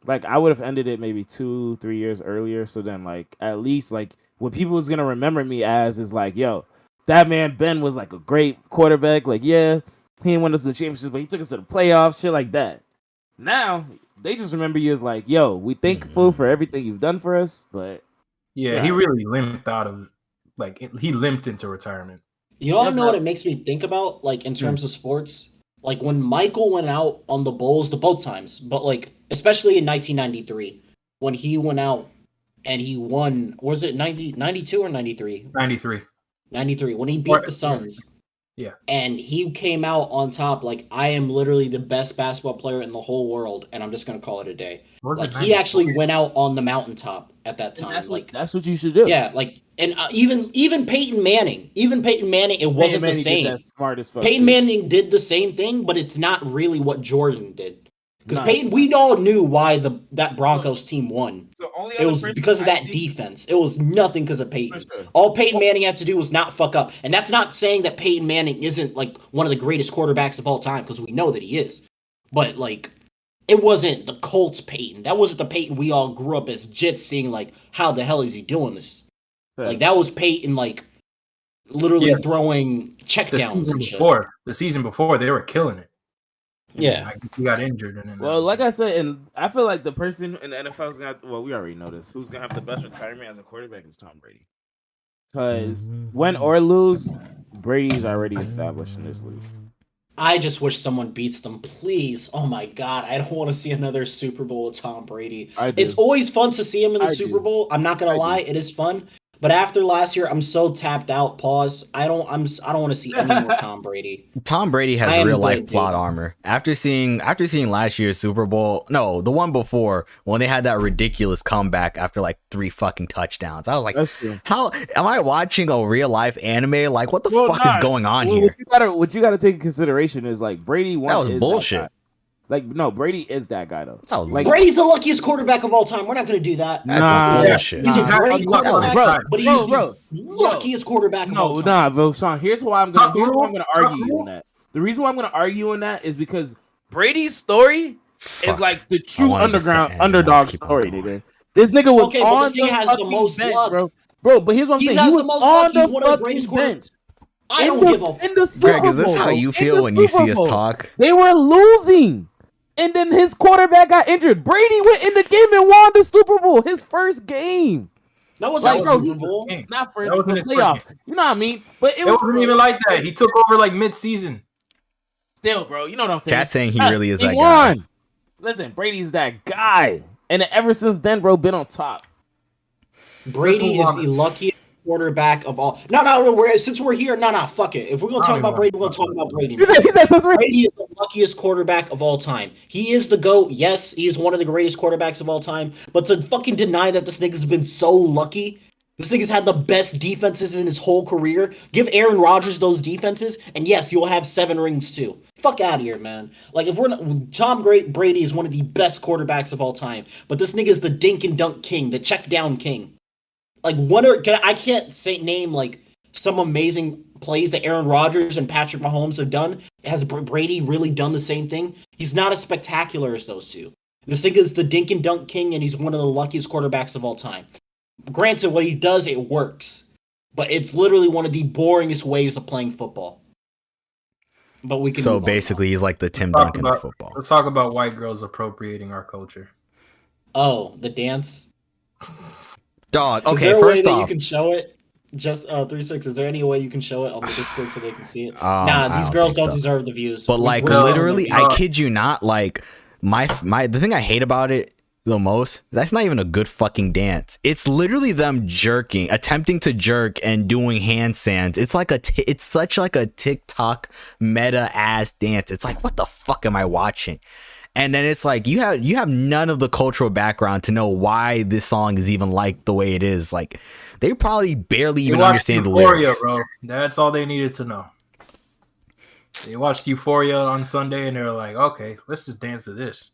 Like, I would have ended it maybe 2-3 years earlier. So then, like, at least, like, what people was gonna remember me as is like, yo, that man Ben was like a great quarterback. Like, yeah, he didn't win us the championships, but he took us to the playoffs, shit like that. Now they just remember you as like, yo, we thankful for everything you've done for us, but yeah, he really limped out of Like he limped into retirement. You all know what it makes me think about, like in terms of sports, like when Michael went out on the Bulls, both times, but like especially in 1993 when he went out and he won. Was it 92 or 93? 93. 93 when he beat the Suns. Yeah. And he came out on top like, I am literally the best basketball player in the whole world, and I'm just gonna call it a day. Like he actually went out on the mountaintop at that time. That's what you should do. Yeah, like, and even Peyton Manning, it wasn't the same. Peyton Manning did the same thing, but it's not really what Jordan did. Because Peyton, we all knew why that Broncos team won. It was because of that defense. It was nothing because of Peyton. Sure. All Peyton Manning had to do was not fuck up. And that's not saying that Peyton Manning isn't like one of the greatest quarterbacks of all time, because we know that he is. But like, it wasn't the Colts Peyton. That wasn't the Peyton we all grew up as Jits seeing like, how the hell is he doing this? Right. Like that was Peyton like literally throwing checkdowns and shit. The season before they were killing it. Yeah, he got injured. And then like I said, and I feel like the person in the NFL is gonna have, we already know this. Who's gonna have the best retirement as a quarterback is Tom Brady. Because win or lose, Brady's already established in this league. I just wish someone beats them, please. Oh my God, I don't want to see another Super Bowl with Tom Brady. It's always fun to see him in the Super Bowl. I'm not gonna lie, it is fun. But after last year, I'm so tapped out. Pause. I don't want to see any more Tom Brady. Tom Brady has real life plot armor. After seeing last year's Super Bowl, no, the one before when they had that ridiculous comeback after like 3 fucking touchdowns, I was like, how am I watching a real life anime? Like, what the fuck is going on here? What you gotta take in consideration is like Brady. That was bullshit. Like, no, Brady is that guy though. Like, Brady's the luckiest quarterback of all time. We're not going to do that. That's bullshit. He's a great quarterback, but he's the luckiest quarterback of all time. Bro, Sean. Here's why I'm going to argue you on that. The reason why I'm going to argue on that is because Brady's story is like the true underdog story, nigga. This nigga was on the fucking bench, bro. But here's what I'm saying. He was on the fucking bench. I don't give a in the Super Bowl. Greg, is this how you feel when you see us talk? They were losing. And then his quarterback got injured. Brady went in the game and won the Super Bowl. His first game. That was like, Super Bowl. Not first, it was the playoff. You know what I mean? But it wasn't even like that. He took over like mid-season. Still, bro. You know what I'm saying? Chat's saying he really is that guy. Listen, Brady's that guy. And ever since then, bro, been on top. Brady is the luckiest quarterback of all. No, since we're here, fuck it. If we're gonna talk about Brady, we're gonna talk about Brady. Brady is the luckiest quarterback of all time. He is the GOAT. Yes, he is one of the greatest quarterbacks of all time. But to fucking deny that this nigga's been so lucky, this nigga's had the best defenses in his whole career. Give Aaron Rodgers those defenses, and yes, you'll have 7 rings too. Fuck out of here, man. Like if we're not, Tom Brady is one of the best quarterbacks of all time. But this nigga is the dink and dunk king, the check down king. Like I can't name like some amazing plays that Aaron Rodgers and Patrick Mahomes have done. Has Brady really done the same thing? He's not as spectacular as those two. This thing is the dink and dunk king, and he's one of the luckiest quarterbacks of all time. Granted, what he does, it works, but it's literally one of the boringest ways of playing football. But we can. So basically, he's like the Tim Duncan of football. Let's talk about white girls appropriating our culture. Oh, the dance. Dog. Okay, first off, you can show it. Just 36. Is there any way you can show it on the Discord so they can see it? These I girls don't deserve the views. But like literally, I kid you not. Like the thing I hate about it the most, that's not even a good fucking dance. It's literally them attempting to jerk and doing handstands. It's like it's such like a TikTok meta ass dance. It's like, what the fuck am I watching? And then it's like you have none of the cultural background to know why this song is even like the way it is. Like they probably barely even understand the lyrics. Bro. That's all they needed to know. They watched Euphoria on Sunday and they're like, okay, let's just dance to this.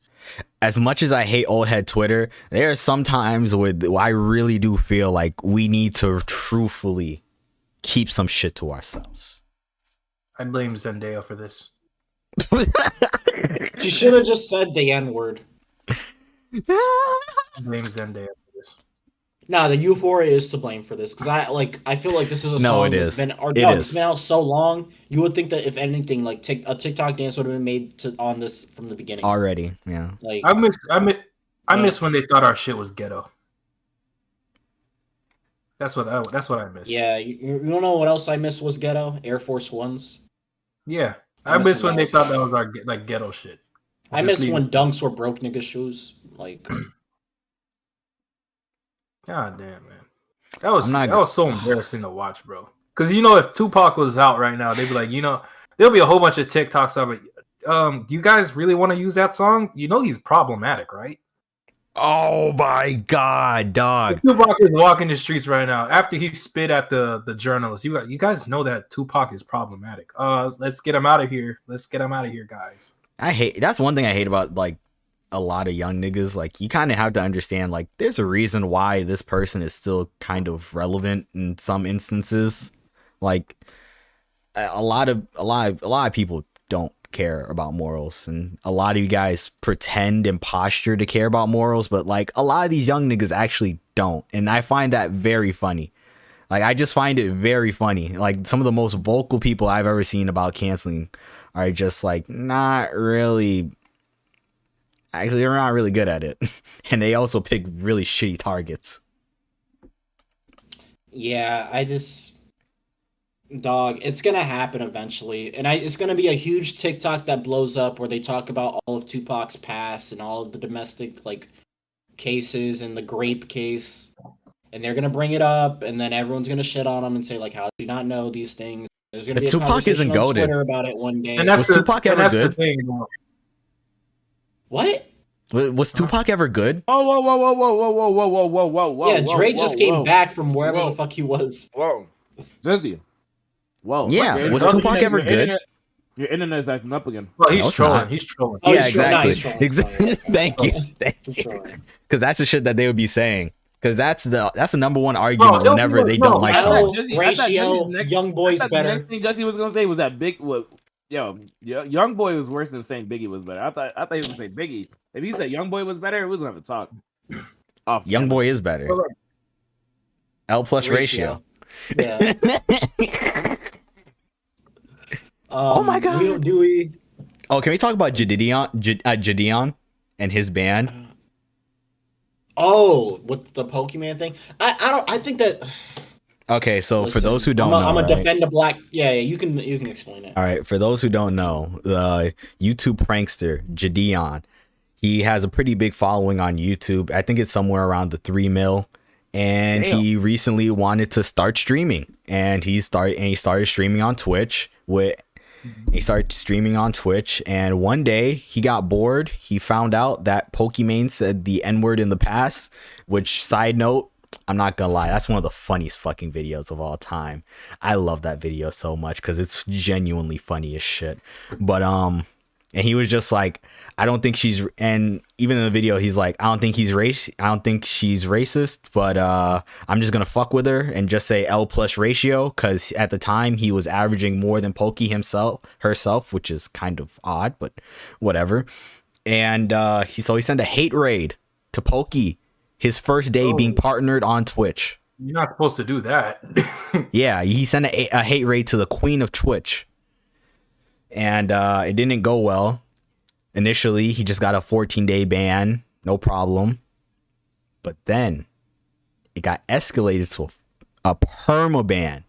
As much as I hate old head Twitter, there are some times where I really do feel like we need to truthfully keep some shit to ourselves. I blame Zendaya for this. She should have just said the N-word. Blame Zendaya for this. Nah, the Euphoria is to blame for this because I feel like this is a song that's been it's been out so long. You would think that if anything, like a TikTok dance would have been made on this from the beginning already. Yeah, like I miss when they thought our shit was ghetto. That's what I miss. Yeah, you don't know what else I miss was ghetto? Air Force Ones. Yeah, I miss when they thought that was our like ghetto shit. I miss when dunks were broke nigga shoes. Like, God damn, man, that was so embarrassing to watch, bro. Because if Tupac was out right now, they'd be like, there'll be a whole bunch of TikToks of it. Do you guys really want to use that song? He's problematic, right? Oh my god, dog. Tupac is walking the streets right now after he spit at the journalist. You guys know that Tupac is problematic. Let's get him out of here. Let's get him out of here, guys. That's one thing I hate about like a lot of young niggas. Like, you kind of have to understand, like, there's a reason why this person is still kind of relevant in some instances. Like, a lot of people don't care about morals, and a lot of you guys pretend and posture to care about morals, but like a lot of these young niggas actually don't, and I find that very funny. Like, I just find it very funny. Like, some of the most vocal people I've ever seen about canceling are just like not really, actually they're not really good at it. And they also pick really shitty targets. yeah, dog, it's gonna happen eventually, and it's gonna be a huge TikTok that blows up where they talk about all of Tupac's past and all of the domestic like cases and the grape case, and they're gonna bring it up, and then everyone's gonna shit on him and say like, how do you not know these things? There's gonna be a Tupac isn't conversation on goated Twitter about it one day. And was Tupac ever good? What? Was Tupac ever good? Whoa. Yeah, Dre just came back from wherever the fuck he was. Whoa. Jesse. Whoa. Yeah, was Tupac ever good? Your internet's acting up again. Well, he's No, trolling. not. He's trolling. Oh, Yeah, he's trolling. exactly. No, he's trolling. Exactly. Sorry. Thank you. He's trolling. Because that's the shit that they would be saying. Because that's the number one argument whenever they don't like Metal something. ratio, young boy's The better. next thing Jesse was gonna say was that Young Boy was worse than saying Biggie was better. I thought he was gonna say Biggie. If he said Young Boy was better, we was gonna have to talk. Young Boy is better. L plus ratio. Yeah. Oh my god. Do we? Oh, can we talk about Gideon and his band? Oh, with the Pokemon thing? I think that. Okay, so for those who don't know, I'm right? gonna defend the black. Yeah, you can explain it. All right, for those who don't know, the YouTube prankster Gideon, he has a pretty big following on YouTube. I think it's somewhere around the 3 mil. And Damn. he recently wanted to start streaming, and he started streaming on Twitch. And one day he got bored. He found out that Pokimane said the N-word in the past, which, side note, I'm not gonna lie, that's one of the funniest fucking videos of all time. I love that video so much because it's genuinely funny as shit. But and he was just like, I don't think she's, and even in the video he's like, I don't think she's racist, but I'm just gonna fuck with her and just say L plus ratio, because at the time he was averaging more than Pokey herself, which is kind of odd, but whatever. And he sent a hate raid to Pokey his first day being partnered on Twitch. You're not supposed to do that. Yeah, he sent a hate raid to the queen of Twitch. And it didn't go well. Initially, he just got a 14-day ban, no problem. But then it got escalated to a perma ban.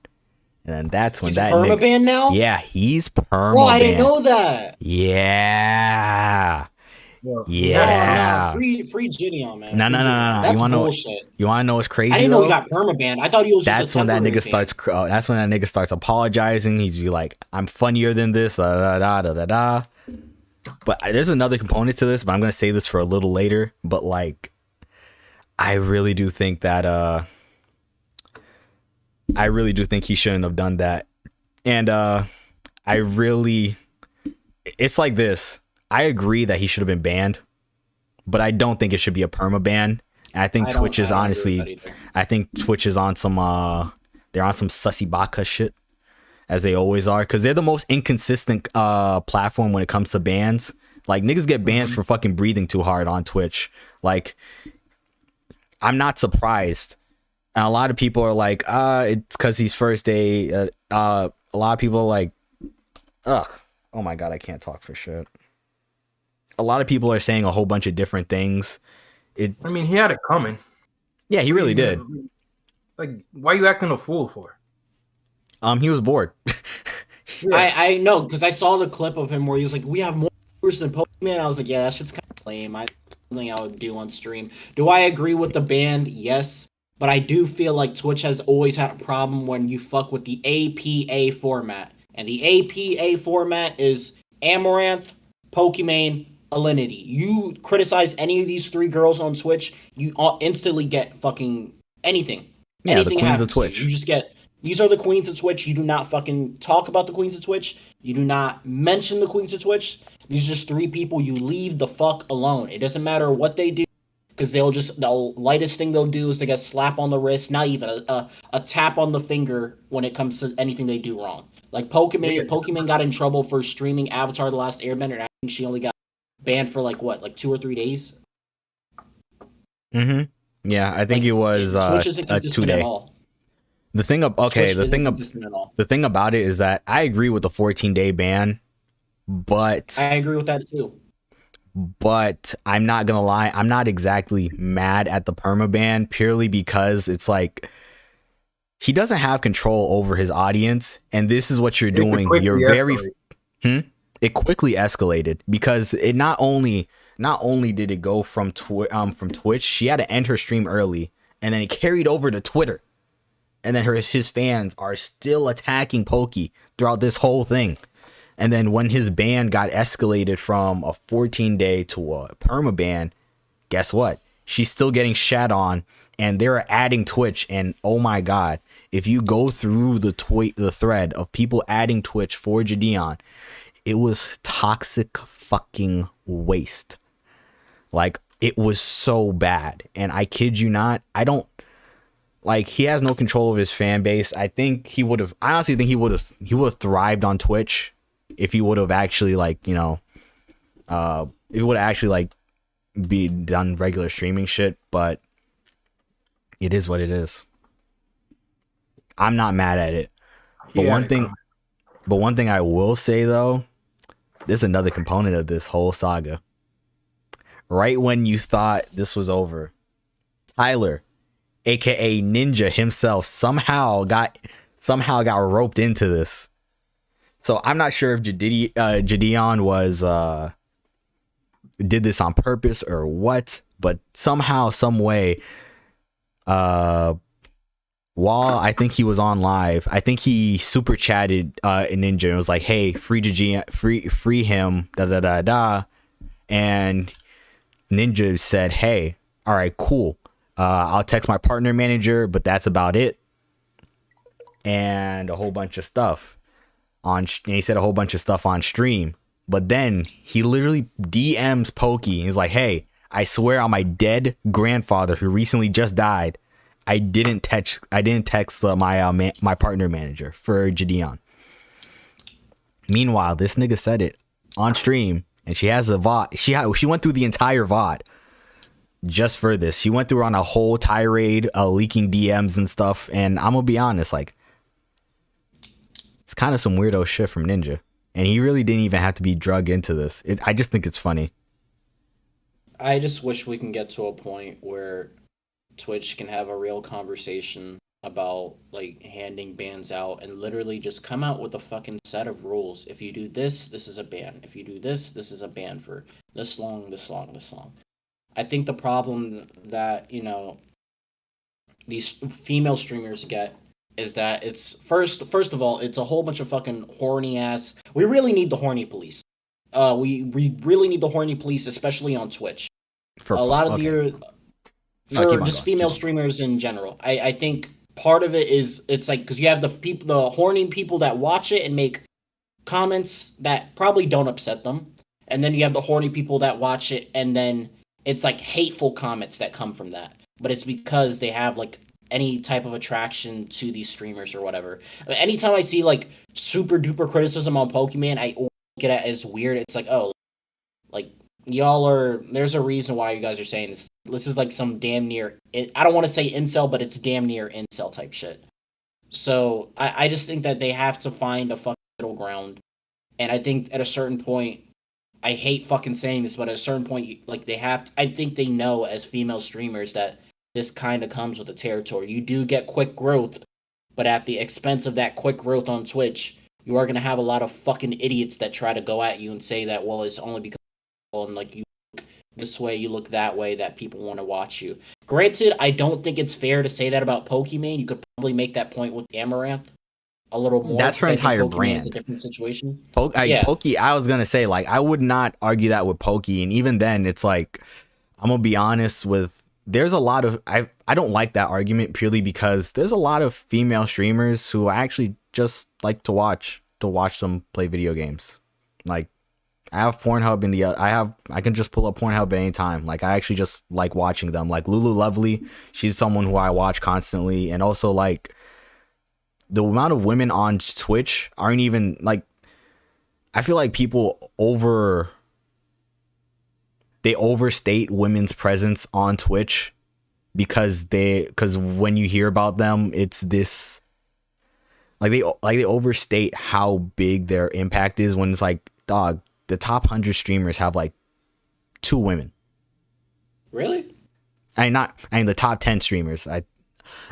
And then that's when He's that perma ban now? Yeah, he's perma. Oh, I didn't know that. Yeah. Well, Yeah. No, free Gideon, man. No. That's You wanna know? bullshit. You want to know what's crazy? I didn't know though? he got permabanned. I thought he was. That's just a when that temporary nigga ban. starts. That's when that nigga starts apologizing. He's be like, "I'm funnier than this." Da, da, da, da, da. But there's another component to this, but I'm gonna save this for a little later. But like, I really do think that he shouldn't have done that. And it's like this. I agree that he should have been banned, but I don't think it should be a perma ban. And I think Twitch is honestly, I think Twitch is on some they're on some sussy baka shit, as they always are, because they're the most inconsistent platform when it comes to bans. Like, niggas get banned for fucking breathing too hard on Twitch. Like, I'm not surprised. And a lot of people are like, it's because he's first day. A lot of people are like, ugh, oh my god, I can't talk for shit. A lot of people are saying a whole bunch of different things. I mean, he had it coming. Yeah, he really did. Like, why are you acting a fool for? He was bored. Yeah. I know, because I saw the clip of him where he was like, "We have more viewers than Pokemon." I was like, "Yeah, that shit's kind of lame." Something I would do on stream. Do I agree with the ban? Yes, but I do feel like Twitch has always had a problem when you fuck with the APA format, and the APA format is Amaranth, Pokimane, Alinity. You criticize any of these 3 girls on Twitch, you instantly get fucking anything. Yeah, Anything the queens of happens to Twitch. you just get. These are the queens of Twitch. You do not fucking talk about the queens of Twitch. You do not mention the queens of Twitch. These are just 3 people you leave the fuck alone. It doesn't matter what they do, because the lightest thing they'll do is they get a slap on the wrist, not even a tap on the finger when it comes to anything they do wrong. Like Pokemon got in trouble for streaming Avatar: The Last Airbender, and I think she only got banned for like 2 or 3 days. Yeah, I think it was Twitch isn't a consistent 2-day. at all. The thing about it is that I agree with the 14-day ban, but I agree with that too. But I'm not gonna lie, I'm not exactly mad at the permaban purely because it's like he doesn't have control over his audience, and this is what you're doing. You're very It quickly escalated because it not only did it go from Twitch, she had to end her stream early, and then it carried over to Twitter. And then his fans are still attacking Pokey throughout this whole thing. And then when his ban got escalated from a 14-day to a permaban, guess what? She's still getting shat on, and they're adding Twitch. And oh my god, if you go through the thread of people adding Twitch for Jadeon, it was toxic fucking waste. Like, it was so bad. And I kid you not, like, he has no control of his fan base. I honestly think he would have thrived on Twitch if he would have actually, like, you know, if he would have actually, like, be done regular streaming shit. But it is what it is. I'm not mad at it. But one thing I will say though, there's another component of this whole saga. Right when you thought this was over, Tyler, aka Ninja himself, somehow got roped into this. So I'm not sure if Jadeon was did this on purpose or what, but somehow, some way, while I think he was on live, I think he super chatted Ninja and was like, "Hey, free him, da da da da," and Ninja said, "Hey, all right, cool. I'll text my partner manager, but that's about it." And a whole bunch of stuff and he said a whole bunch of stuff on stream. But then he literally DMs Pokey and he's like, "Hey, I swear on my dead grandfather who recently just died, I didn't text my partner manager for Jadeon." Meanwhile, this nigga said it on stream, and she has a VOD. She went through the entire VOD just for this. She went through on a whole tirade, leaking DMs and stuff. And I'm gonna be honest, like, it's kind of some weirdo shit from Ninja, and he really didn't even have to be drugged into this. I just think it's funny. I just wish we can get to a point where Twitch can have a real conversation about, like, handing bans out and literally just come out with a fucking set of rules. If you do this, this is a ban. If you do this, this is a ban for this long, this long, this long. I think the problem that, you know, these female streamers get is that it's first of all, it's a whole bunch of fucking horny ass. We really need the horny police. We really need the horny police, especially on Twitch. For just female streamers in general. I think part of it is, it's like, because you have the horny people that watch it and make comments that probably don't upset them, and then you have the horny people that watch it and then it's like hateful comments that come from that, but it's because they have like any type of attraction to these streamers or whatever. Anytime I see like super duper criticism on Pokemon, I look at it as weird. It's like, oh, like, there's a reason why you guys are saying this. This is like some damn near, I don't want to say incel, but it's damn near incel type shit. So I just think that they have to find a fucking middle ground. And I think at a certain point, I hate fucking saying this, but at a certain point, like, I think they know as female streamers that this kind of comes with the territory. You do get quick growth, but at the expense of that quick growth on Twitch, you are going to have a lot of fucking idiots that try to go at you and say that, well, it's only because and like you look this way, you look that way, that people want to watch you. Granted, I don't think it's fair to say that about Pokimane. You could probably make that point with Amaranth a little more. That's her entire Pokimane brand. is a different situation. Pokey, I was gonna say, like, I would not argue that with Pokey, and even then, it's like, I'm gonna be honest with. There's a lot of I don't like that argument purely because there's a lot of female streamers who I actually just like to watch them play video games. Like, I have Pornhub I can just pull up Pornhub at any time. Like, I actually just like watching them. Like Lulu Lovely, she's someone who I watch constantly, and also like the amount of women on Twitch aren't even like. I feel like people overstate women's presence on Twitch because when you hear about them, it's this like they overstate how big their impact is when it's like, dog, the top 100 streamers have like 2 women. Really? The top 10 streamers.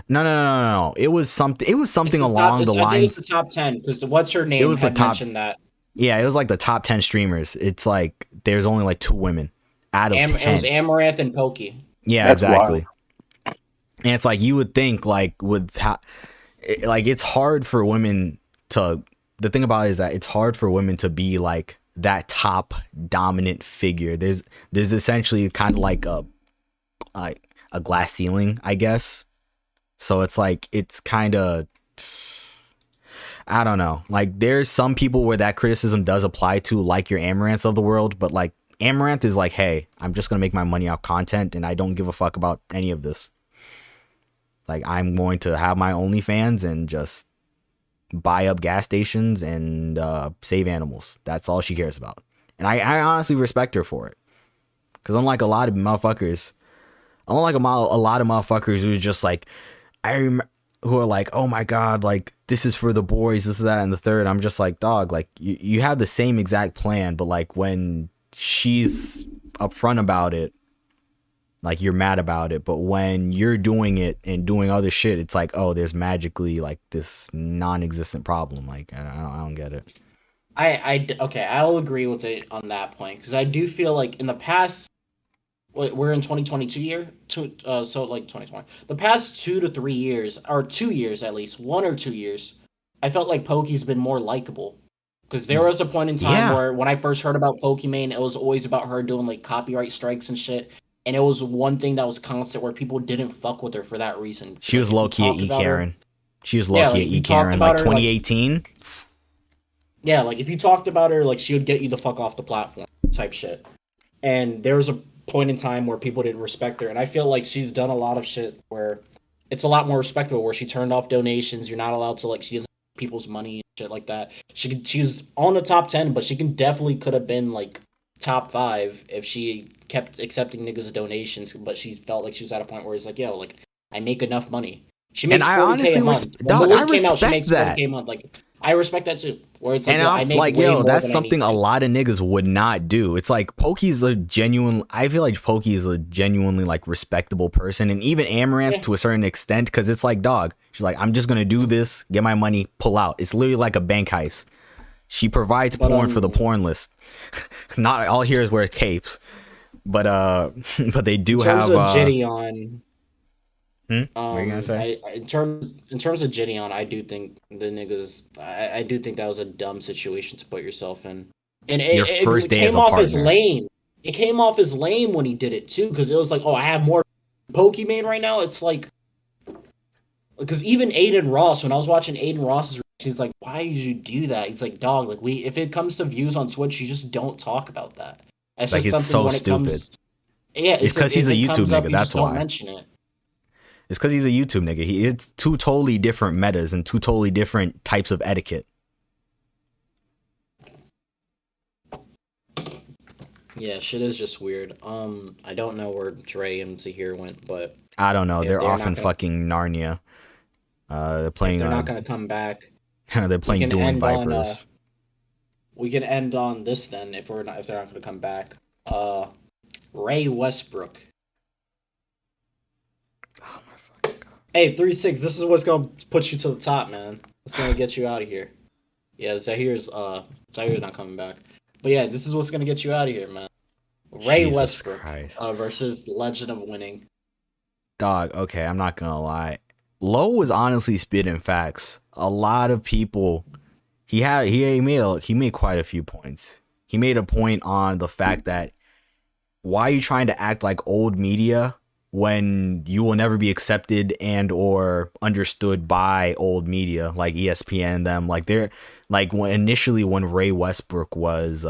No. It was something along the lines. I think it's the top 10 because what's her name? It was the top. Mentioned that. Yeah, it was like the top 10 streamers. It's like there's only like 2 women out of 10. It was Amaranth and Pokey. Yeah, that's exactly. Wild. And it's like you would think like with how, like it's hard for women to. The thing about it is that it's hard for women to be like that top dominant figure. There's essentially kind of like a glass ceiling, I guess. So it's like it's kind of. I don't know. Like, there's some people where that criticism does apply to, like your Amaranths of the world, but like Amaranth is like, hey, I'm just gonna make my money off content, and I don't give a fuck about any of this. Like, I'm going to have my OnlyFans and just buy up gas stations and save animals. That's all she cares about, and I honestly respect her for it. Because unlike a lot of motherfuckers who are just like, who are like, oh my god, like this is for the boys, this, that, and the third. I'm just like, dog, like you have the same exact plan, but like when she's upfront about it, like you're mad about it. But when you're doing it and doing other shit, it's like, oh, there's magically like this non-existent problem. Like I don't get it. Okay, I'll agree with it on that point because I do feel like in the past. We're in 2022 year, so like 2020. The past 2 to 3 years, or 2 years at least, 1 or 2 years, I felt like Pokey's been more likable. Because there was a point in time where when I first heard about Pokimane, it was always about her doing like copyright strikes and shit. And it was one thing that was constant where people didn't fuck with her for that reason. She was low key at E Karen. She was low key at E Karen, like 2018. Yeah, like if you talked about her, like she would get you the fuck off the platform type shit. And there was a point in time where people didn't respect her, and I feel like she's done a lot of shit where it's a lot more respectable, where she turned off donations. You're not allowed to, like, she doesn't people's money and shit like that. She's on the top 10, but she definitely could have been like top 5 if she kept accepting niggas' donations, but she felt like she was at a point where it's like, yo, like I make enough money. She makes 40K a month. Dog, I respect she makes that. 40K a month. Like, I respect that too. Where it's like, and I'm like, yo, that's something a lot of niggas would not do. It's like Pokey's a genuine. I feel like Pokey is a genuinely like respectable person, and even Amaranth to a certain extent, because it's like, dog, she's like, I'm just gonna do this, get my money, pull out. It's literally like a bank heist. She provides porn for the porn list. Not all here is where it capes, but they do have Gideon. What are you gonna say? In terms of Gideon, I do think the niggas. I do think that was a dumb situation to put yourself in. And Your first day as a partner. As lame. It came off as lame when he did it too, because it was like, oh, I have more Pokimane right now. It's like, because even Aiden Ross, when I was watching Aiden Ross's, he's like, why did you do that? He's like, dog, like if it comes to views on Twitch, you just don't talk about that. That's like, just it's so stupid. It's because he's a YouTube nigga. That's why. Don't mention it. It's because he's a YouTube nigga. It's 2 totally different metas and 2 totally different types of etiquette. Yeah, shit is just weird. I don't know where Dre and Zahir went, but I don't know. They're off in fucking Narnia. They're playing. They're not gonna come back. They're playing Dueling Vipers. We can end on this then, if they're not gonna come back. Ray Westbrook. Hey, 3-6. This is what's gonna put you to the top, man. It's gonna get you out of here. Yeah, Zahir's not coming back. But yeah, this is what's gonna get you out of here, man. Ray Jesus Westbrook Christ. versus Legend of Winning. Dog, okay, I'm not gonna lie. Low was honestly spitting facts. A lot of people, he made quite a few points. He made a point on the fact that why are you trying to act like old media when you will never be accepted and or understood by old media like ESPN and them. Like they're like when Ray Westbrook was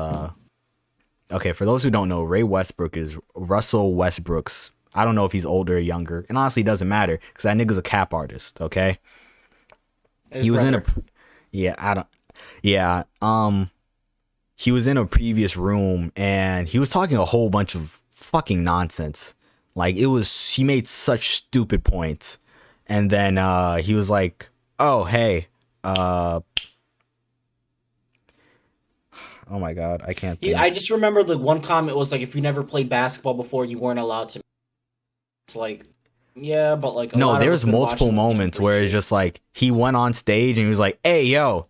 okay, for those who don't know, Ray Westbrook is Russell Westbrook's, I don't know if he's older or younger, and honestly it doesn't matter because that nigga's a cap artist, okay? He was in a he was in a previous room and he was talking a whole bunch of fucking nonsense. Like he made such stupid points. And then he was like, oh, hey, oh my God, I can't think. I just remember the one comment was like, if you never played basketball before, you weren't allowed to. It's like, yeah, but like, no, there's multiple moments where it's just like, he went on stage and he was like, hey, yo,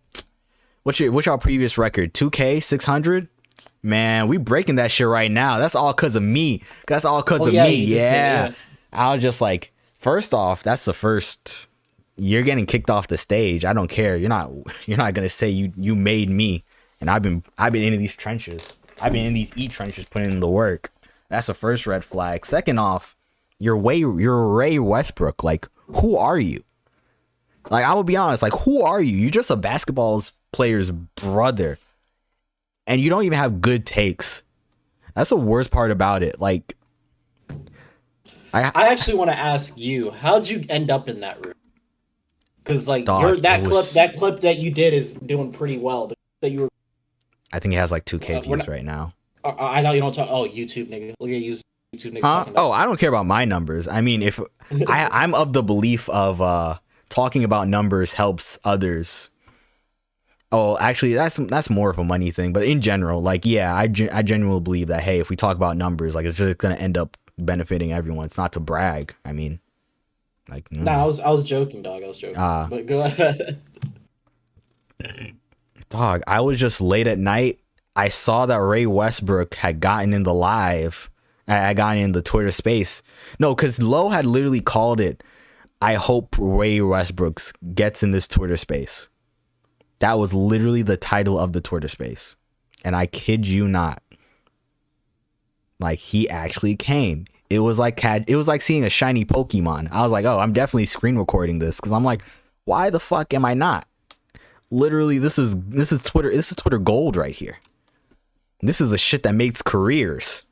what's your previous record? 2K, 600? Man, we breaking that shit right now. That's all because of me. That's all because of me. Yeah. I was just like, first off, that's the first. You're getting kicked off the stage. I don't care. You're not gonna say you made me. And I've been in these trenches. I've been in these trenches putting in the work. That's the first red flag. Second off, you're Ray Westbrook. Like, who are you? Like, I will be honest. Like, who are you? You're just a basketball player's brother. And you don't even have good takes. That's the worst part about it. Like, I actually want to ask you, how'd you end up in that room? Because like that clip that you did is doing pretty well. That you were. I think it has like 2K views right now. I thought you don't talk. Oh, YouTube nigga. Look at YouTube nigga. Huh? Oh, I don't care about my numbers. I mean, if I'm of the belief of talking about numbers helps others. Oh, actually, that's more of a money thing. But in general, like, yeah, I genuinely believe that, hey, if we talk about numbers, like, it's just going to end up benefiting everyone. It's not to brag. I mean, like. Nah, I was joking, dog. I was joking. But go ahead. Dog, I was just late at night. I saw that Ray Westbrook had gotten in the live. I got in the Twitter space. No, because Lowe had literally called it, I hope Ray Westbrook gets in this Twitter space. That was literally the title of the Twitter space. And I kid you not. Like, he actually came. It was like seeing a shiny Pokemon. I was like, oh, I'm definitely screen recording this. Because I'm like, why the fuck am I not? Literally, this is Twitter. This is Twitter gold right here. This is the shit that makes careers.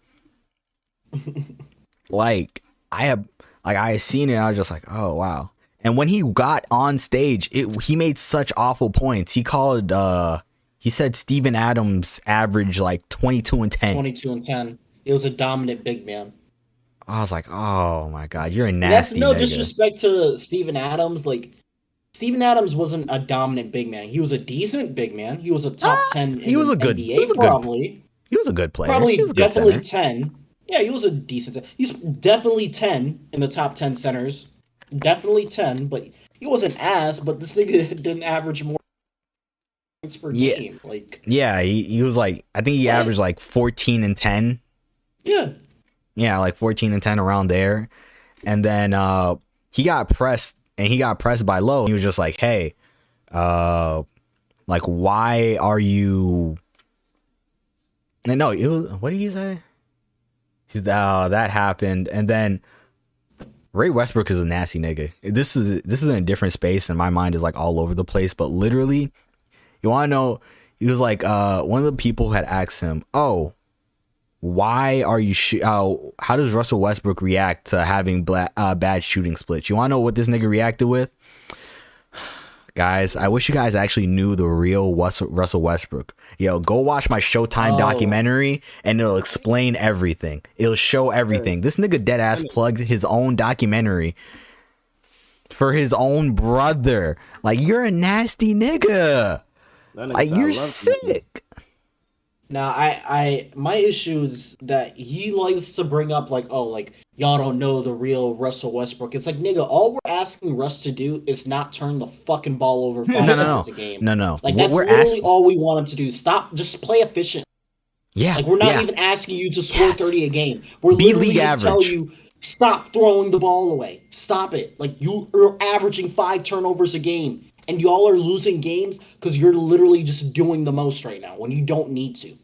Like, I had seen it. And I was just like, oh, wow. And when he got on stage, he made such awful points. He said Steven Adams averaged like 22 and 10. 22 and 10. It was a dominant big man. I was like, oh my God, you're a nasty nigga. That's no disrespect to Steven Adams. Like, Steven Adams wasn't a dominant big man. He was a decent big man. He was a top 10 in the NBA, probably. He was a good player. Probably definitely 10. Yeah, he was a decent. He's definitely 10 in the top 10 centers. Definitely 10, but he wasn't ass, but this nigga didn't average more points per game. Like, yeah, he was like, I think he averaged like 14 and 10. Yeah. Yeah, like 14 and 10 around there. And then he got pressed by Lowe. He was just like, hey, like, why are you? No, it was, what did he say? He's that happened, and then Ray Westbrook is a nasty nigga. This is in a different space, and my mind is like all over the place. But literally, you want to know? He was like, one of the people had asked him, "Oh, why are you? How does Russell Westbrook react to having bad shooting splits?" You want to know what this nigga reacted with? Guys, I wish you guys actually knew the real Russell Westbrook. Yo, go watch my Showtime documentary and it'll explain everything. It'll show everything. This nigga deadass plugged his own documentary for his own brother. Like, you're a nasty nigga. Like, you're sick. Now, my issue is that he likes to bring up like, oh, like y'all don't know the real Russell Westbrook. It's like, nigga, all we're asking Russ to do is not turn the fucking ball over 5 times a game. No. Like What that's we're literally asking, all we want him to do. Stop, just play efficient. yeah, Like we're not yeah, even asking you to score yes. 30 a game. We're Be literally league just tell average. you stop throwing the ball away. Stop it. Like you're averaging 5 turnovers a game, and y'all are losing games because you're literally just doing the most right now when you don't need to.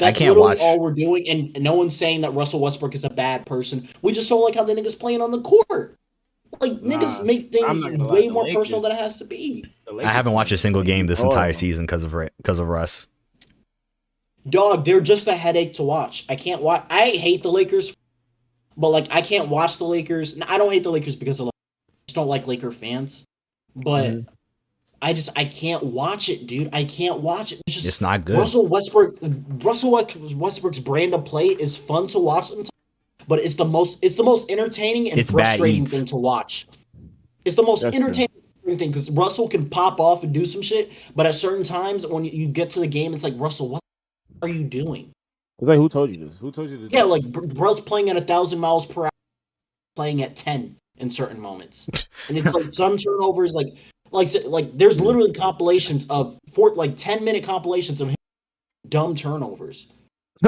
I That's can't literally watch. all we're doing, and no one's saying that Russell Westbrook is a bad person. We just don't like how the niggas playing on the court. Like niggas make I'm things not gonna lie, way the more Lakers- personal than it has to be. I haven't watched a single game this entire season because of Russ. Dog, they're just a headache to watch. I can't watch. I hate the Lakers, but like I can't watch the Lakers. No, I don't hate the Lakers because of, I just don't like Laker fans. But I can't watch it, dude. I can't watch it. It's not good. Russell Westbrook's brand of play is fun to watch sometimes, but it's the most entertaining and frustrating thing to watch. It's the most entertaining thing because Russell can pop off and do some shit, but at certain times when you get to the game, it's like, Russell, what are you doing? It's like, who told you this? Who told you to? Yeah, like bro's playing at 1,000 miles per hour, playing at 10 in certain moments, and it's like some turnovers, like there's literally compilations of 10-minute compilations of him dumb turnovers.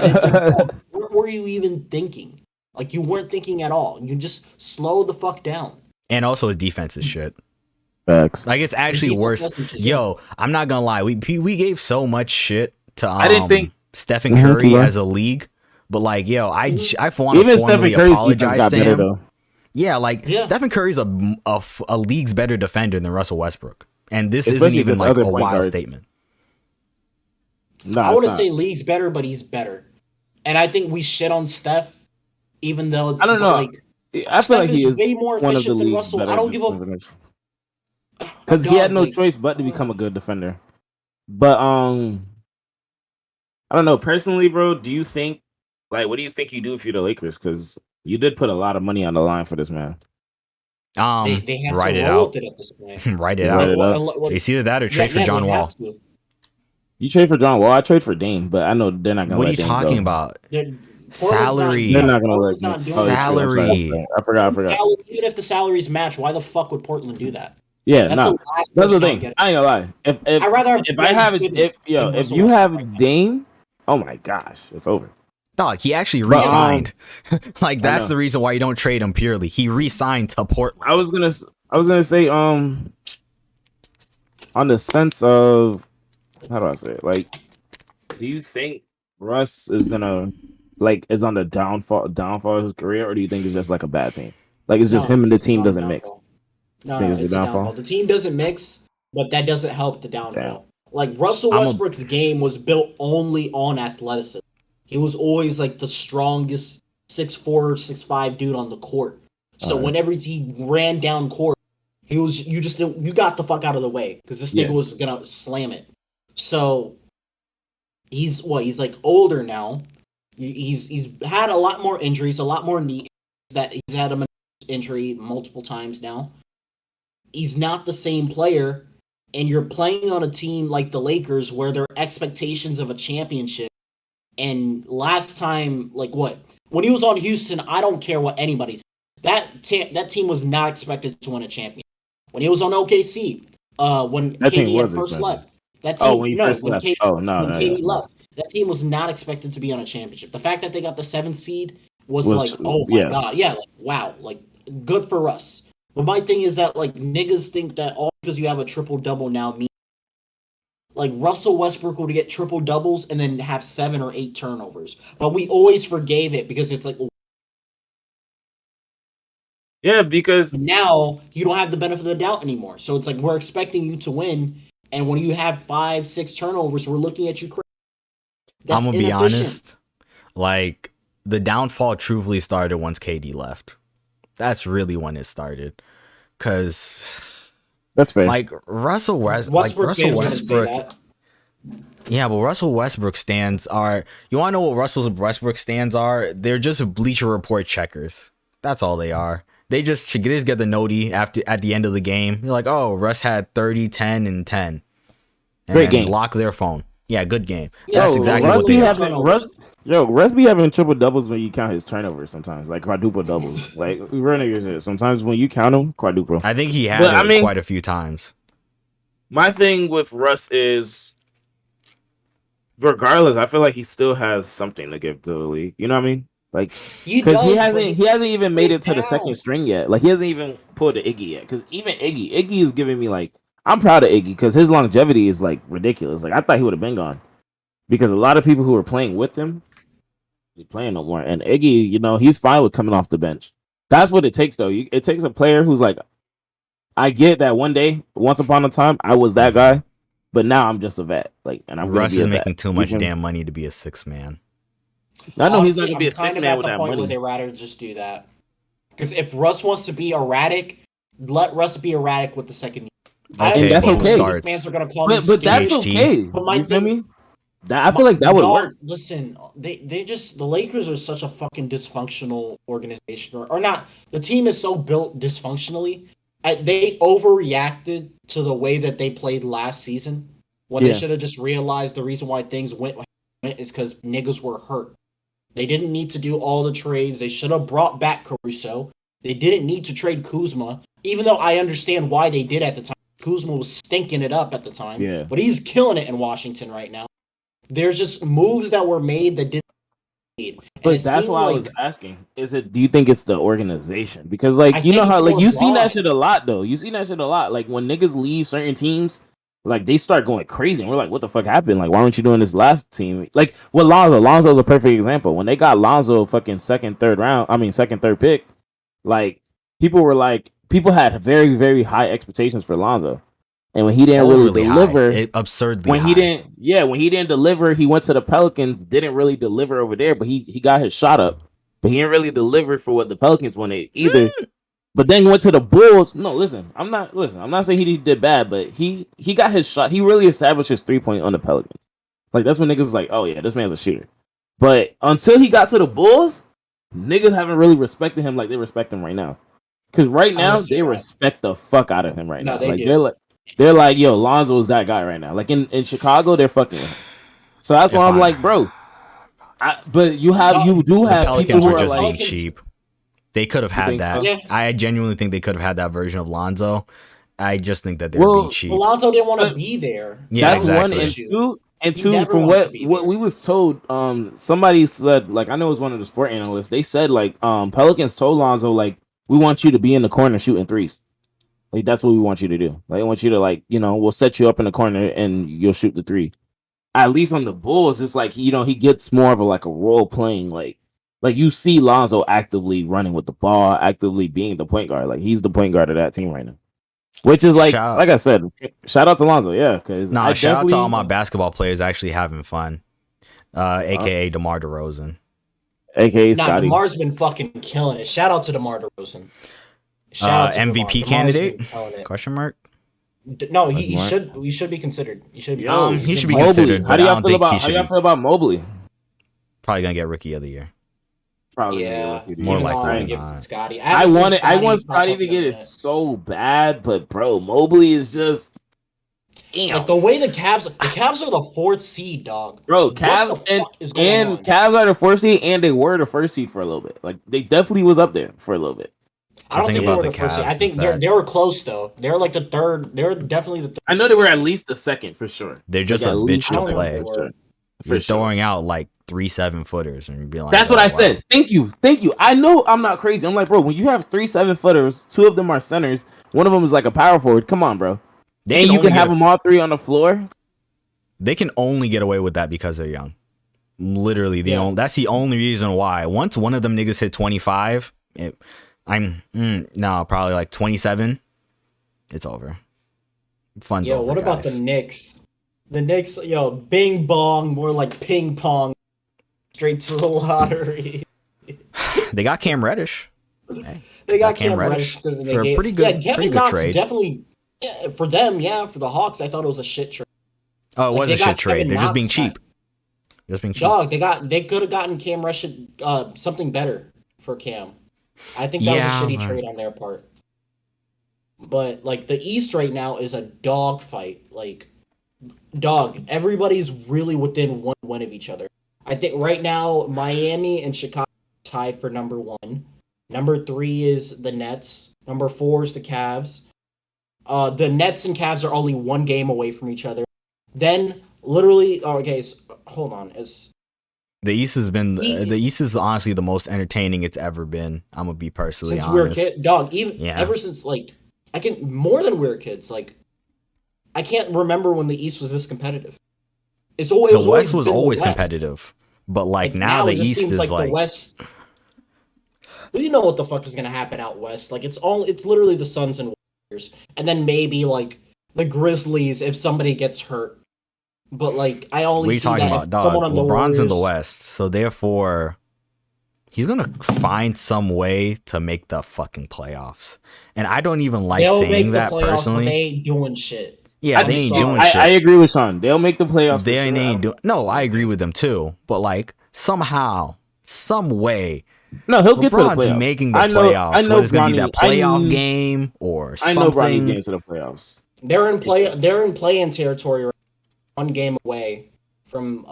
And it's like, what were you even thinking? Like you weren't thinking at all. You just slow the fuck down. And also his defense is shit. Facts. Like it's actually worse. Yo, I'm not gonna lie. We gave so much shit to I didn't think Stephen Curry as a league, but like, yo, I want to formally apologize to him. Though. Yeah, like Stephen Curry's a league's better defender than Russell Westbrook, and this isn't even like a wild statement. No, I wouldn't say league's better, but he's better. And I think we shit on Steph, even though I don't know. Like, I feel like he is way more one of the league's Russell. better. I don't give a because he had no choice but to become a good defender. But I don't know personally, bro. Do you think what do you think you do if you're the Lakers? Because you did put a lot of money on the line for this man. They have write to it roll out. with it at this point. Write it out. It's either that or trade for John Wall. You trade for John Wall. I trade for Dame, but I know they're not gonna. What are you talking about? Salary. They're not gonna let salary. I forgot. Even if the salaries match, why the fuck would Portland do that? Yeah, that's the thing. I ain't gonna lie. If you have Dame, oh my gosh, it's over. Dog, he actually re-signed. Like that's the reason why you don't trade him purely. He re-signed to Portland. I was gonna say on the sense of, how do I say it? Like, do you think Russ is gonna is on the downfall of his career, or do you think it's just like a bad team? Like it's just him and the team doesn't mix. No, it's a downfall. The team doesn't mix, but that doesn't help the downfall. Damn. Like Russell Westbrook's game was built only on athleticism. He was always like the strongest 6'4", 6'5" dude on the court. So whenever he ran down court, you got the fuck out of the way because this nigga was gonna slam it. So he's like older now. He's had a lot more injuries, a lot more knee that he's had an injury multiple times now. He's not the same player, and you're playing on a team like the Lakers where there are expectations of a championship. And last time, when he was on Houston, I don't care what anybody says. That team was not expected to win a championship. When he was on OKC, when KD had first left, that team, when KD left, that team was not expected to be on a championship. The fact that they got the 7th seed was oh my god, wow, good for us. But my thing is that niggas think that all because you have a triple double now means Russell Westbrook would get triple doubles and then have 7 or 8 turnovers. But we always forgave it because it's because now you don't have the benefit of the doubt anymore. So it's we're expecting you to win, and when you have 5, 6 turnovers, we're looking at you crazy. I'm gonna be honest. The downfall truly started once KD left. That's really when it started, because that's fair. Russell Westbrook. Yeah, but Russell Westbrook stands are. You want to know what Russell Westbrook stands are? They're just Bleacher Report checkers. That's all they are. They just get the noti at the end of the game. You're like, oh, Russ had 30, 10, and 10. And great game. Lock their phone. Yeah, good game. Yeah, That's exactly what they are. Russ be having triple doubles when you count his turnovers sometimes, like quadruple doubles. Like we run niggas shit. Sometimes when you count them, quadruple. I think he had it quite a few times. My thing with Russ is, regardless, I feel like he still has something to give to the league. You know what I mean? Like, because he hasn't even made it to the second string yet. Like he hasn't even pulled the Iggy yet. Because even Iggy is giving me like, I'm proud of Iggy because his longevity is like ridiculous. Like I thought he would have been gone because a lot of people who were playing with him, they playing no more. And Iggy, you know, he's fine with coming off the bench. That's what it takes, though. It takes a player who's like, I get that one day, once upon a time, I was that guy, but now I'm just a vet. Like, and I'm Russ is making too much damn money to be a 6 man. I know he's not gonna be a 6 man with that money. Where they rather just do that. Because if Russ wants to be erratic, let Russ be erratic with the second year. Okay, that's okay. Fans are gonna call but that's okay. But you feel me? I feel like that would work. Listen, they just, the Lakers are such a fucking dysfunctional organization, or not. The team is so built dysfunctionally. They overreacted to the way that they played last season when they should have just realized the reason why things went is because niggas were hurt. They didn't need to do all the trades. They should have brought back Caruso. They didn't need to trade Kuzma, even though I understand why they did at the time. Kuzma was stinking it up at the time, but he's killing it in Washington right now. There's just moves that were made that didn't need. But that's why I was asking. Do you think it's the organization? Because like, you know how like you've seen that shit a lot though. You seen that shit a lot. Like when niggas leave certain teams, like they start going crazy and we're like, what the fuck happened? Like, why weren't you doing this last team? Like with Lonzo's a perfect example. When they got Lonzo fucking second, third pick, like people had very, very high expectations for Lonzo. And when he didn't really deliver, absurdly when he didn't deliver, he went to the Pelicans, didn't really deliver over there, but he got his shot up. But he didn't really deliver for what the Pelicans wanted either. But then went to the Bulls. No, I'm not saying he did bad, but he got his shot. He really established his 3-point on the Pelicans. Like that's when niggas was like, oh yeah, this man's a shooter. But until he got to the Bulls, niggas haven't really respected him like they respect him right now. Because right now they respect the fuck out of him right now. Like they're like, yo, Lonzo's that guy right now. Like in Chicago, they're fucking with him. So that's why I'm like, bro. But you do have Pelicans people were who just are being like, cheap. They could have had that. So? Yeah. I genuinely think they could have had that version of Lonzo. I just think that they were being cheap. Lonzo didn't want to be there. Yeah, that's exactly. One and two. From what we was told, somebody said, like I know it was one of the sport analysts. They said like Pelicans told Lonzo like, we want you to be in the corner shooting threes. Like that's what we want you to do. Like I want you to like, you know, we'll set you up in the corner and you'll shoot the three. At least on the Bulls, it's like, you know, he gets more of a role playing, like you see Lonzo actively running with the ball, actively being the point guard. Like he's the point guard of that team right now. Which is like I said, shout out to Lonzo, yeah. Because shout out to all my basketball players actually having fun. AKA DeMar DeRozan. AKA Scotty. DeMar's been fucking killing it. Shout out to DeMar DeRozan. MVP candidate? Question mark. No, he should. We should be considered. He should be. He should be considered. How do y'all feel about Mobley? Probably gonna get Rookie of the Year. Probably. Yeah. More likely. Scotty. I want Scotty to get it so bad, but bro, Mobley is just. Damn. Like the way the Cavs are the 4th seed, dog. Bro, Cavs Cavs are the 4th seed, and they were the 1st seed for a little bit. Like they definitely was up there for a little bit. I don't think they were the first seed. I think they were close though. They were like the 3rd. They were definitely the 3rd. I know they were at least the 2nd for sure. They're just a bitch to play. You're throwing out like 3 7-footers and be like, that's what I said. Thank you. I know I'm not crazy. I'm like, bro, when you have 3 7-footers, 2 of them are centers, one of them is like a power forward. Come on, bro. And you can have them all 3 on the floor. They can only get away with that because they're young. Literally, that's the only reason why. Once one of them niggas hit 25, probably like 27. It's over. Fun's over. What about the Knicks? The Knicks, bing bong, more like ping pong, straight to the lottery. They got Cam Reddish. Hey, they got Cam Reddish for a pretty good trade. Definitely, for them, for the Hawks, I thought it was a shit trade. Oh, it was a shit trade. They're just being cheap. Dog, they could have gotten Cam Reddish something better for Cam. I think that was a shitty trade on their part. But like the East right now is a dog fight. Like Dog, everybody's really within 1 win of each other. I think right now Miami and Chicago are tied for number 1. Number 3 is the Nets. Number 4 is the Cavs. The Nets and Cavs are only 1 game away from each other. Then literally, hold on. The East has been the East is honestly the most entertaining it's ever been. I'm gonna be personally since honest. we were kids, dog. Ever since more than we were kids. Like I can't remember when the East was this competitive. The West was always competitive, but like now the East is like the West. We know what the fuck is gonna happen out west. Like it's literally the Suns and Warriors, and then maybe like the Grizzlies if somebody gets hurt. But like I only what are you see talking that about, dog? someone on the LeBron's in the Warriors- West, so therefore he's gonna find some way to make the fucking playoffs. And I don't even like They'll saying make the that playoffs, personally. but they ain't doing shit. Yeah, they ain't doing I shit. agree with Shawn. They'll make the playoffs. They ain't doing. No, I agree with them too. But like somehow, some way, no, he'll get to the LeBron's playoffs. making the playoffs. I know whether it's gonna be that Bronny- playoff game or I something. know Bronny getting to the playoffs. They're in play-in territory, right? 1 game away from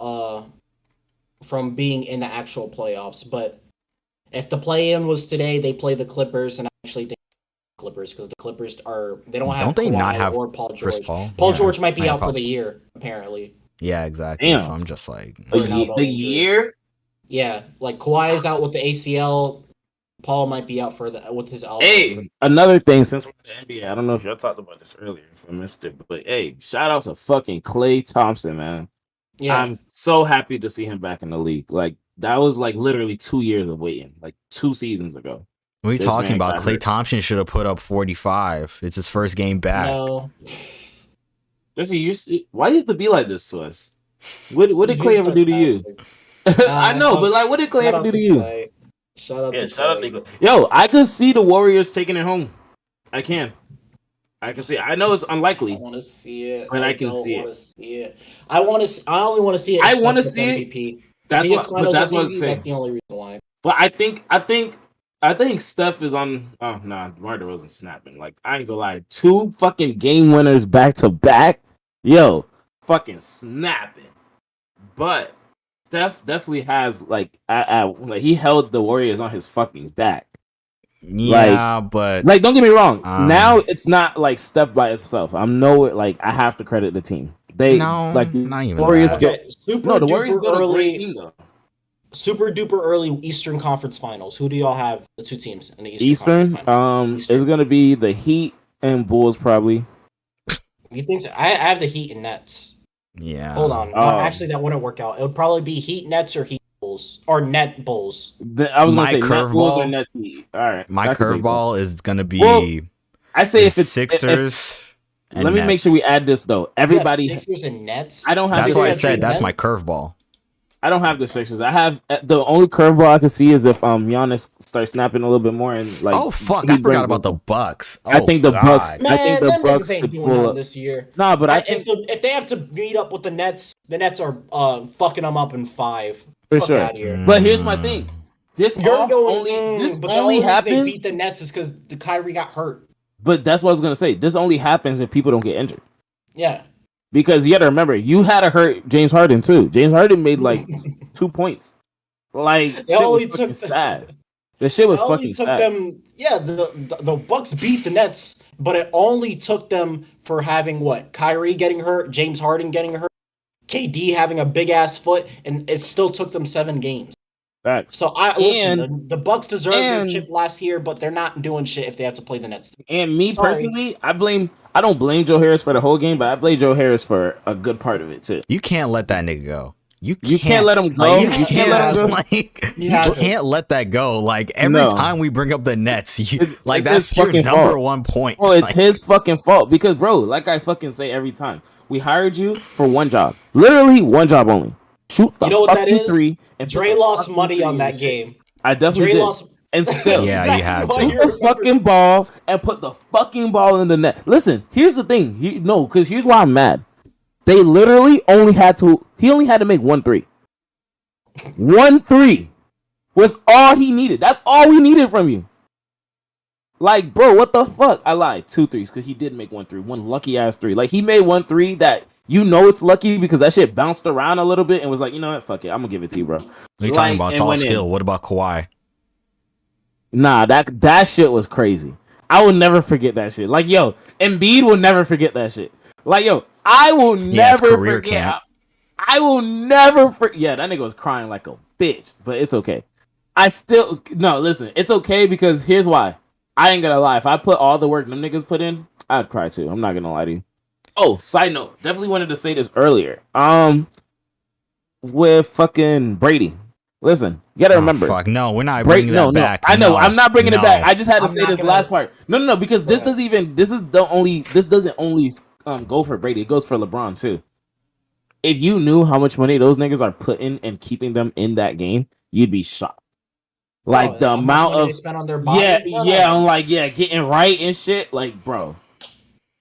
being in the actual playoffs. But if the play-in was today, they play the Clippers, and I actually think Clippers because the Clippers they don't have Don't they Kawhi not have or Paul George. Chris Paul? Paul Yeah. George might be Yeah, out for the year apparently. Yeah, exactly. Damn. So I'm just like, The year? Yeah, like Kawhi is out with the ACL. Paul might be out with his elbow. Hey, another thing since we're in the NBA, I don't know if y'all talked about this earlier if I missed it, but hey, shout out to fucking Klay Thompson, man. Yeah, I'm so happy to see him back in the league. Like that was like literally 2 years of waiting, like 2 seasons ago. what are you This talking man about? got Klay hurt. Thompson should have put up 45. It's his first game back. no. Jesse, why do you have to be like this to us? What did Klay ever do to you? I know, but like, what did Klay ever do to you? Shout out to Klay. Yo, I could see the Warriors taking it home. I can see it. I know it's I unlikely. want to see it, But I can see it. I only want to see it. I if want to Steph see gets it. MVP. That's If he gets what. But that's what I'm MVP, saying. that's the only reason why. But I think Steph is on. Oh nah, DeMar DeRozan snapping. Like I ain't gonna lie, 2 fucking game winners back to back. Yo, fucking snapping. But Steph definitely has like he held the Warriors on his fucking back. Yeah, but Like don't get me wrong. Now it's not like Steph by himself. I have to credit the team. They No, like the not even Warriors. that. Built, Super no, the duper Warriors built a early, great team though. super duper early Eastern Conference Finals. Who do y'all have? The 2 teams in the Eastern, Conference Finals? is gonna be the Heat and Bulls probably. You think so? I have the Heat and Nets. yeah. Hold on. No, actually, that wouldn't work out. It would probably be Heat Nets or Heat Bulls or Net Bulls. I was gonna My say Net Bulls or curveball- Nets Heat. All right, My I can take that. curveball is gonna be Well, I say the if it's Sixers. and let me make Nets. sure we add this though. Everybody, You have Sixers and Nets. I don't have. That's the why I Sixers. said that's Nets? my curveball. I don't have the Sixers. I have the only curveball I can see is if Giannis starts snapping a little bit more and like. Oh fuck! he I forgot brings about them. the Bucks. I Oh, think the God. Bucks. Man, I think the them Bucks niggas ain't could doing pull nothing up. this year. Nah, but I think if they have to meet up with the Nets are fucking them up in 5. for Fuck sure. Out of here. But here's my thing. This You're all going. this but the only only reason happens. they beat the Nets is because the Kyrie got hurt. But that's what I was gonna say. This only happens if people don't get injured. Yeah. Because you gotta remember, you had to hurt James Harden too. James Harden made like 2 points. Like It shit only was fucking took sad. The shit was It only fucking took sad. them. Yeah, the Bucks beat the Nets, but it only took them for having what? Kyrie getting hurt, James Harden getting hurt, KD having a big ass foot, and it still took them 7 games. Facts. So the Bucks deserved their chip last year, but they're not doing shit if they have to play the Nets. And me Sorry. personally, I don't blame Joe Harris for the whole game, but I blame Joe Harris for a good part of it too. You can't let that nigga go. You can't let him go. Like, You can't let him go. Like, He you has can't let that go. Like every No. time we bring up the Nets, It's that's his your fucking number fault. 1 point. Well, it's Like, his fucking fault because, bro, like I fucking say every time, we hired you for one job, literally one job only. Shoot the You know what that fucking is? 3. And Dre put the lost fucking money 3 on in that shit. game. I definitely Dre did. lost. And still, Yeah, you had to. shoot the fucking ball and put the fucking ball in the net. Listen, here's the thing. Because here's why I'm mad. They literally he only had to make 1 3. 1 3 was all he needed. That's all we needed from you. Like, bro, what the fuck? I lied. 2 3s because he did make 1 3. One lucky ass 3. Like, he made 1 3 that you know it's lucky because that shit bounced around a little bit and was like, you know what, fuck it, I'm gonna give it to you, bro. What are you talking about? It's all skill. What about Kawhi? Nah, that shit was crazy. I will never forget that shit. Like, yo, Embiid will never forget that shit. Like, yo, I will never forget. Camp. I will never forget. Yeah, that nigga was crying like a bitch, but it's okay. Listen, it's okay because here's why. I ain't gonna lie. If I put all the work them niggas put in, I'd cry too. I'm not gonna lie to you. Oh, side note, definitely wanted to say this earlier. With fucking Brady. Listen, you gotta remember. Fuck, no, we're not bringing that back. I know, I'm not bringing it back. I just had to say this last part. No, because this doesn't only go for Brady. It goes for LeBron too. If you knew how much money those niggas are putting and keeping them in that game, you'd be shocked. Like the amount of spent on their body. I'm like, getting right and shit. Like, bro,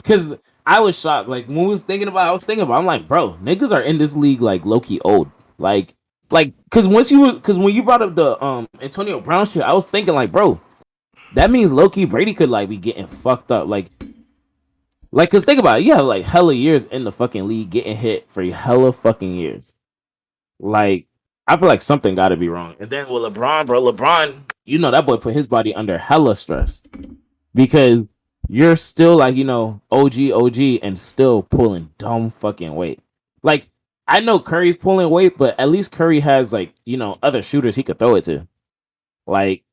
because I was shocked. Like when I was thinking about, I'm like, bro, niggas are in this league like low key old. Like, because when you brought up the Antonio Brown shit, I was thinking like, bro, that means low key Brady could like be getting fucked up. Like, cause think about it, you have like hella years in the fucking league getting hit for hella fucking years. Like, I feel like something got to be wrong. And then with LeBron, you know that boy put his body under hella stress because you're still like, you know, OG, and still pulling dumb fucking weight. Like, I know Curry's pulling weight, but at least Curry has like, you know, other shooters he could throw it to. Like,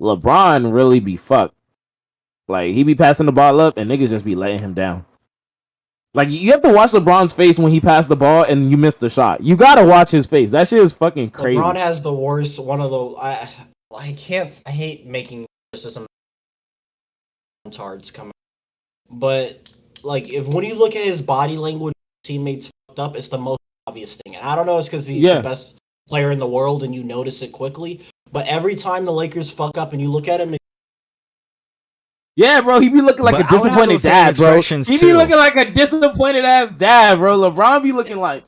LeBron really be fucked. Like, he be passing the ball up and niggas just be letting him down. Like, you have to watch LeBron's face when he passed the ball and you missed the shot. You gotta watch his face. That shit is fucking crazy. LeBron has the worst, one of the... I hate making criticism tards coming. But, like, when you look at his body language, teammates fucked up, it's the most obvious thing. And I don't know, it's because he's the best player in the world and you notice it quickly. But every time the Lakers fuck up and you look at him... Yeah, bro, he be looking like a disappointed dad, bro. He be looking like a disappointed ass dad, bro. LeBron be looking like...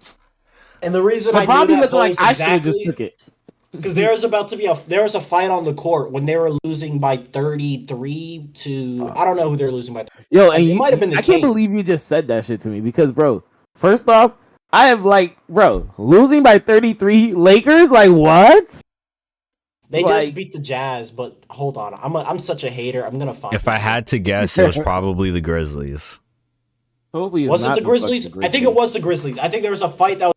And the reason LeBron be looking like I should have just took it. Because there was a fight on the court when they were losing by 33 to... I don't know who they're losing by. Yo, and it might have been the Kings. Can't believe you just said that shit to me because, bro, first off, I have like, bro, losing by 33 Lakers? Like, what? They just beat the Jazz, but hold on. I'm such a hater. I'm gonna find. If I had to guess, it was probably the Grizzlies. Hopefully, was it the Grizzlies? I think it was the Grizzlies. I think there was a fight that was,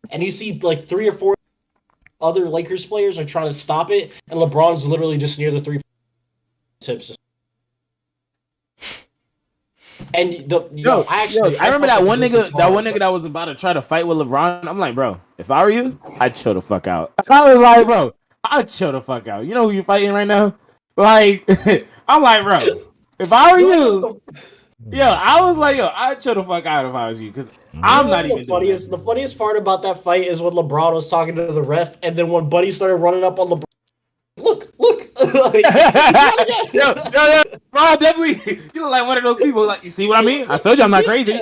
and you see like 3 or 4 other Lakers players are trying to stop it, and LeBron's literally just near the 3 tips. And I remember that one nigga that was about to try to fight with LeBron. I'm like, bro, if I were you, I'd chill the fuck out. I was like, bro, I'd chill the fuck out. You know who you're fighting right now? Like, I'm like, bro, if I were you, I was like, I'd chill the fuck out if I was you, because I'm not even doing that. The funniest part about that fight is when LeBron was talking to the ref, and then when Buddy started running up on LeBron, look. Like, yo, bro, definitely, you look like one of those people. Like, you see what I mean? I told you I'm not crazy.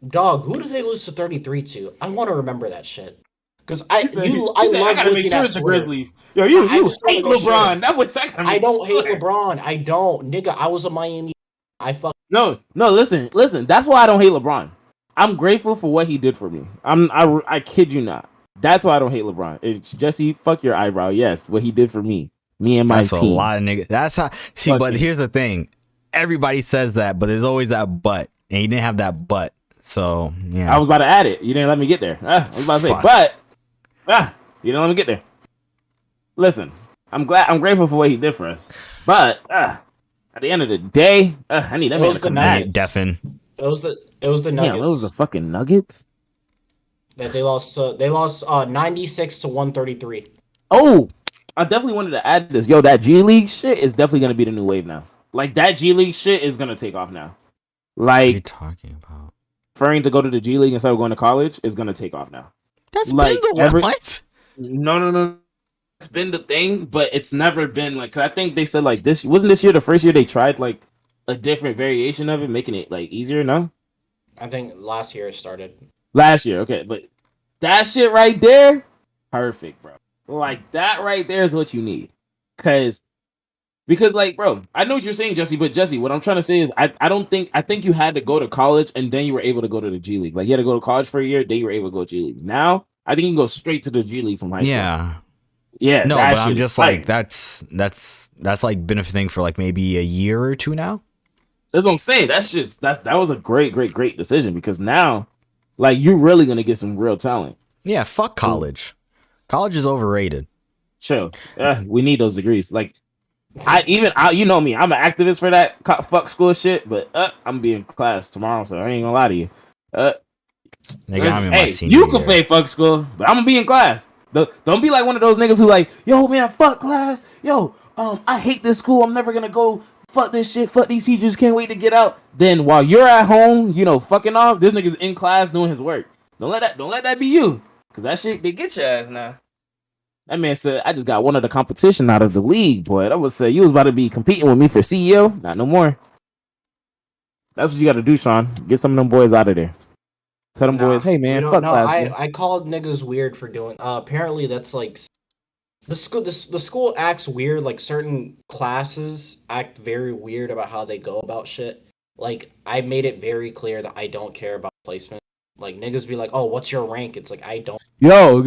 Dog, who did they lose to 33 to? I want to remember that shit. Because I gotta make sure it's the Grizzlies. Yo, you hate LeBron. I don't hate LeBron. I don't, nigga. I was a Miami. No. Listen. That's why I don't hate LeBron. I'm grateful for what he did for me. I kid you not. That's why I don't hate LeBron. It's Jesse, fuck your eyebrow. Yes, what he did for me and my team. That's a lot of niggas. That's how. See, but here's the thing. Everybody says that, but there's always that but, and he didn't have that but. So yeah, I was about to add it. You didn't let me get there. I was about to say, but you didn't let me get there. Listen, I'm grateful for what he did for us, but at the end of the day, I need that man to come back. Deafin. It was the Nuggets. Yeah, it was the fucking Nuggets. That they lost 96 to 133. Oh, I definitely wanted to add this. Yo, that G League shit is definitely gonna be the new wave now. Like, that G League shit is gonna take off now. Like, what are you talking about? Preferring to go to the G League instead of going to college is gonna take off now. That's like been the what? No. It's been the thing, but it's never been like. Cause I think they said like this wasn't this year the first year they tried like a different variation of it, making it like easier. No, I think last year it started. Last year, okay, but that shit right there, perfect, bro. Like, that right there is what you need. Cause Because like, bro, I know what you're saying, Jesse, but Jesse, what I'm trying to say is I think you had to go to college and then you were able to go to the G League. Like you had to go to college for a year, then you were able to go to G League. Now I think you can go straight to the G League from high school. Yeah. No, but I'm just like that's like been a thing for like maybe a year or two now. That's what I'm saying. That was a great decision because now, like, you're really gonna get some real talent. Yeah, fuck college. College is overrated. Chill. We need those degrees. Like, you know me, I'm an activist for that fuck school shit. But I'm be in class tomorrow, so I ain't gonna lie to you. You can play fuck school, but I'm gonna be in class. Don't be like one of those niggas who like, yo man, fuck class. Yo, I hate this school. I'm never gonna go. Fuck this shit. Fuck these teachers. Can't wait to get out. Then while you're at home, fucking off, this nigga's in class doing his work. Don't let that be you, cause that shit they get your ass now. That man said, I just got one of the competition out of the league, boy. I would say you was about to be competing with me for CEO. Not no more. That's what you got to do, Shawn. Get some of them boys out of there. Tell them boys, hey man, fuck class. I called niggas weird for doing. Apparently that's like the school acts weird. Like certain classes act very weird about how they go about shit. Like I made it very clear that I don't care about placement. Like niggas be like, oh, what's your rank? It's like I don't. Yo,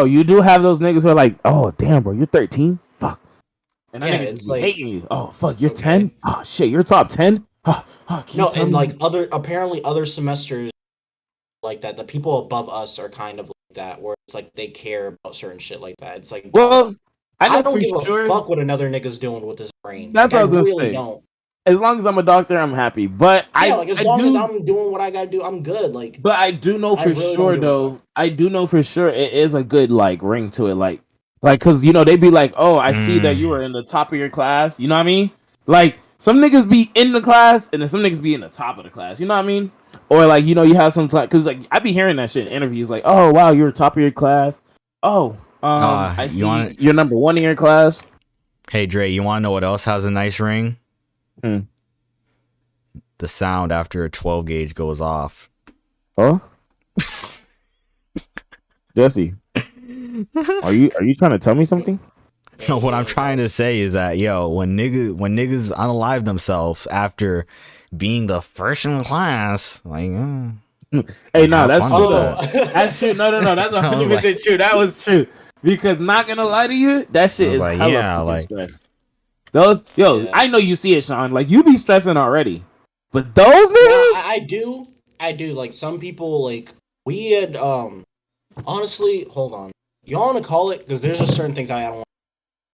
you do have those niggas who are like, oh damn, bro, you're 13. Fuck. And that nigga just like hating you. Oh fuck, you're 10. Oh shit, you're top 10. No, and like other semesters like that, the people above us are kind of like that, where it's like they care about certain shit like that. It's like, well, I don't give a fuck what another nigga's doing with his brain. That's what I was gonna say. Don't. As long as I'm a doctor, I'm happy. But as long as I'm doing what I gotta do, I'm good. Like, but I do know for sure, though. I do know for sure it is a good like ring to it, like, cause they be like, oh, I see that you were in the top of your class. You know what I mean? Like some niggas be in the class, and then some niggas be in the top of the class. You know what I mean? Or like you have some class, cause like I be hearing that shit in interviews, like, oh wow, you're top of your class. Oh, I see you're number 1 in your class. Hey Dre, you want to know what else has a nice ring? The sound after a 12 gauge goes off. Huh? Jesse, are you trying to tell me something? No, what I'm trying to say is that when niggas unalive themselves after being the first in class, like, hey, no, that's true. That's true. No, that's 100% true. That was true. Because not gonna lie to you, that shit is like, stress. Those, I know you see it, Shawn. Like you be stressing already, but those niggas, I do. Like some people, like we had, honestly, hold on. You want to call it because there's just certain things I don't want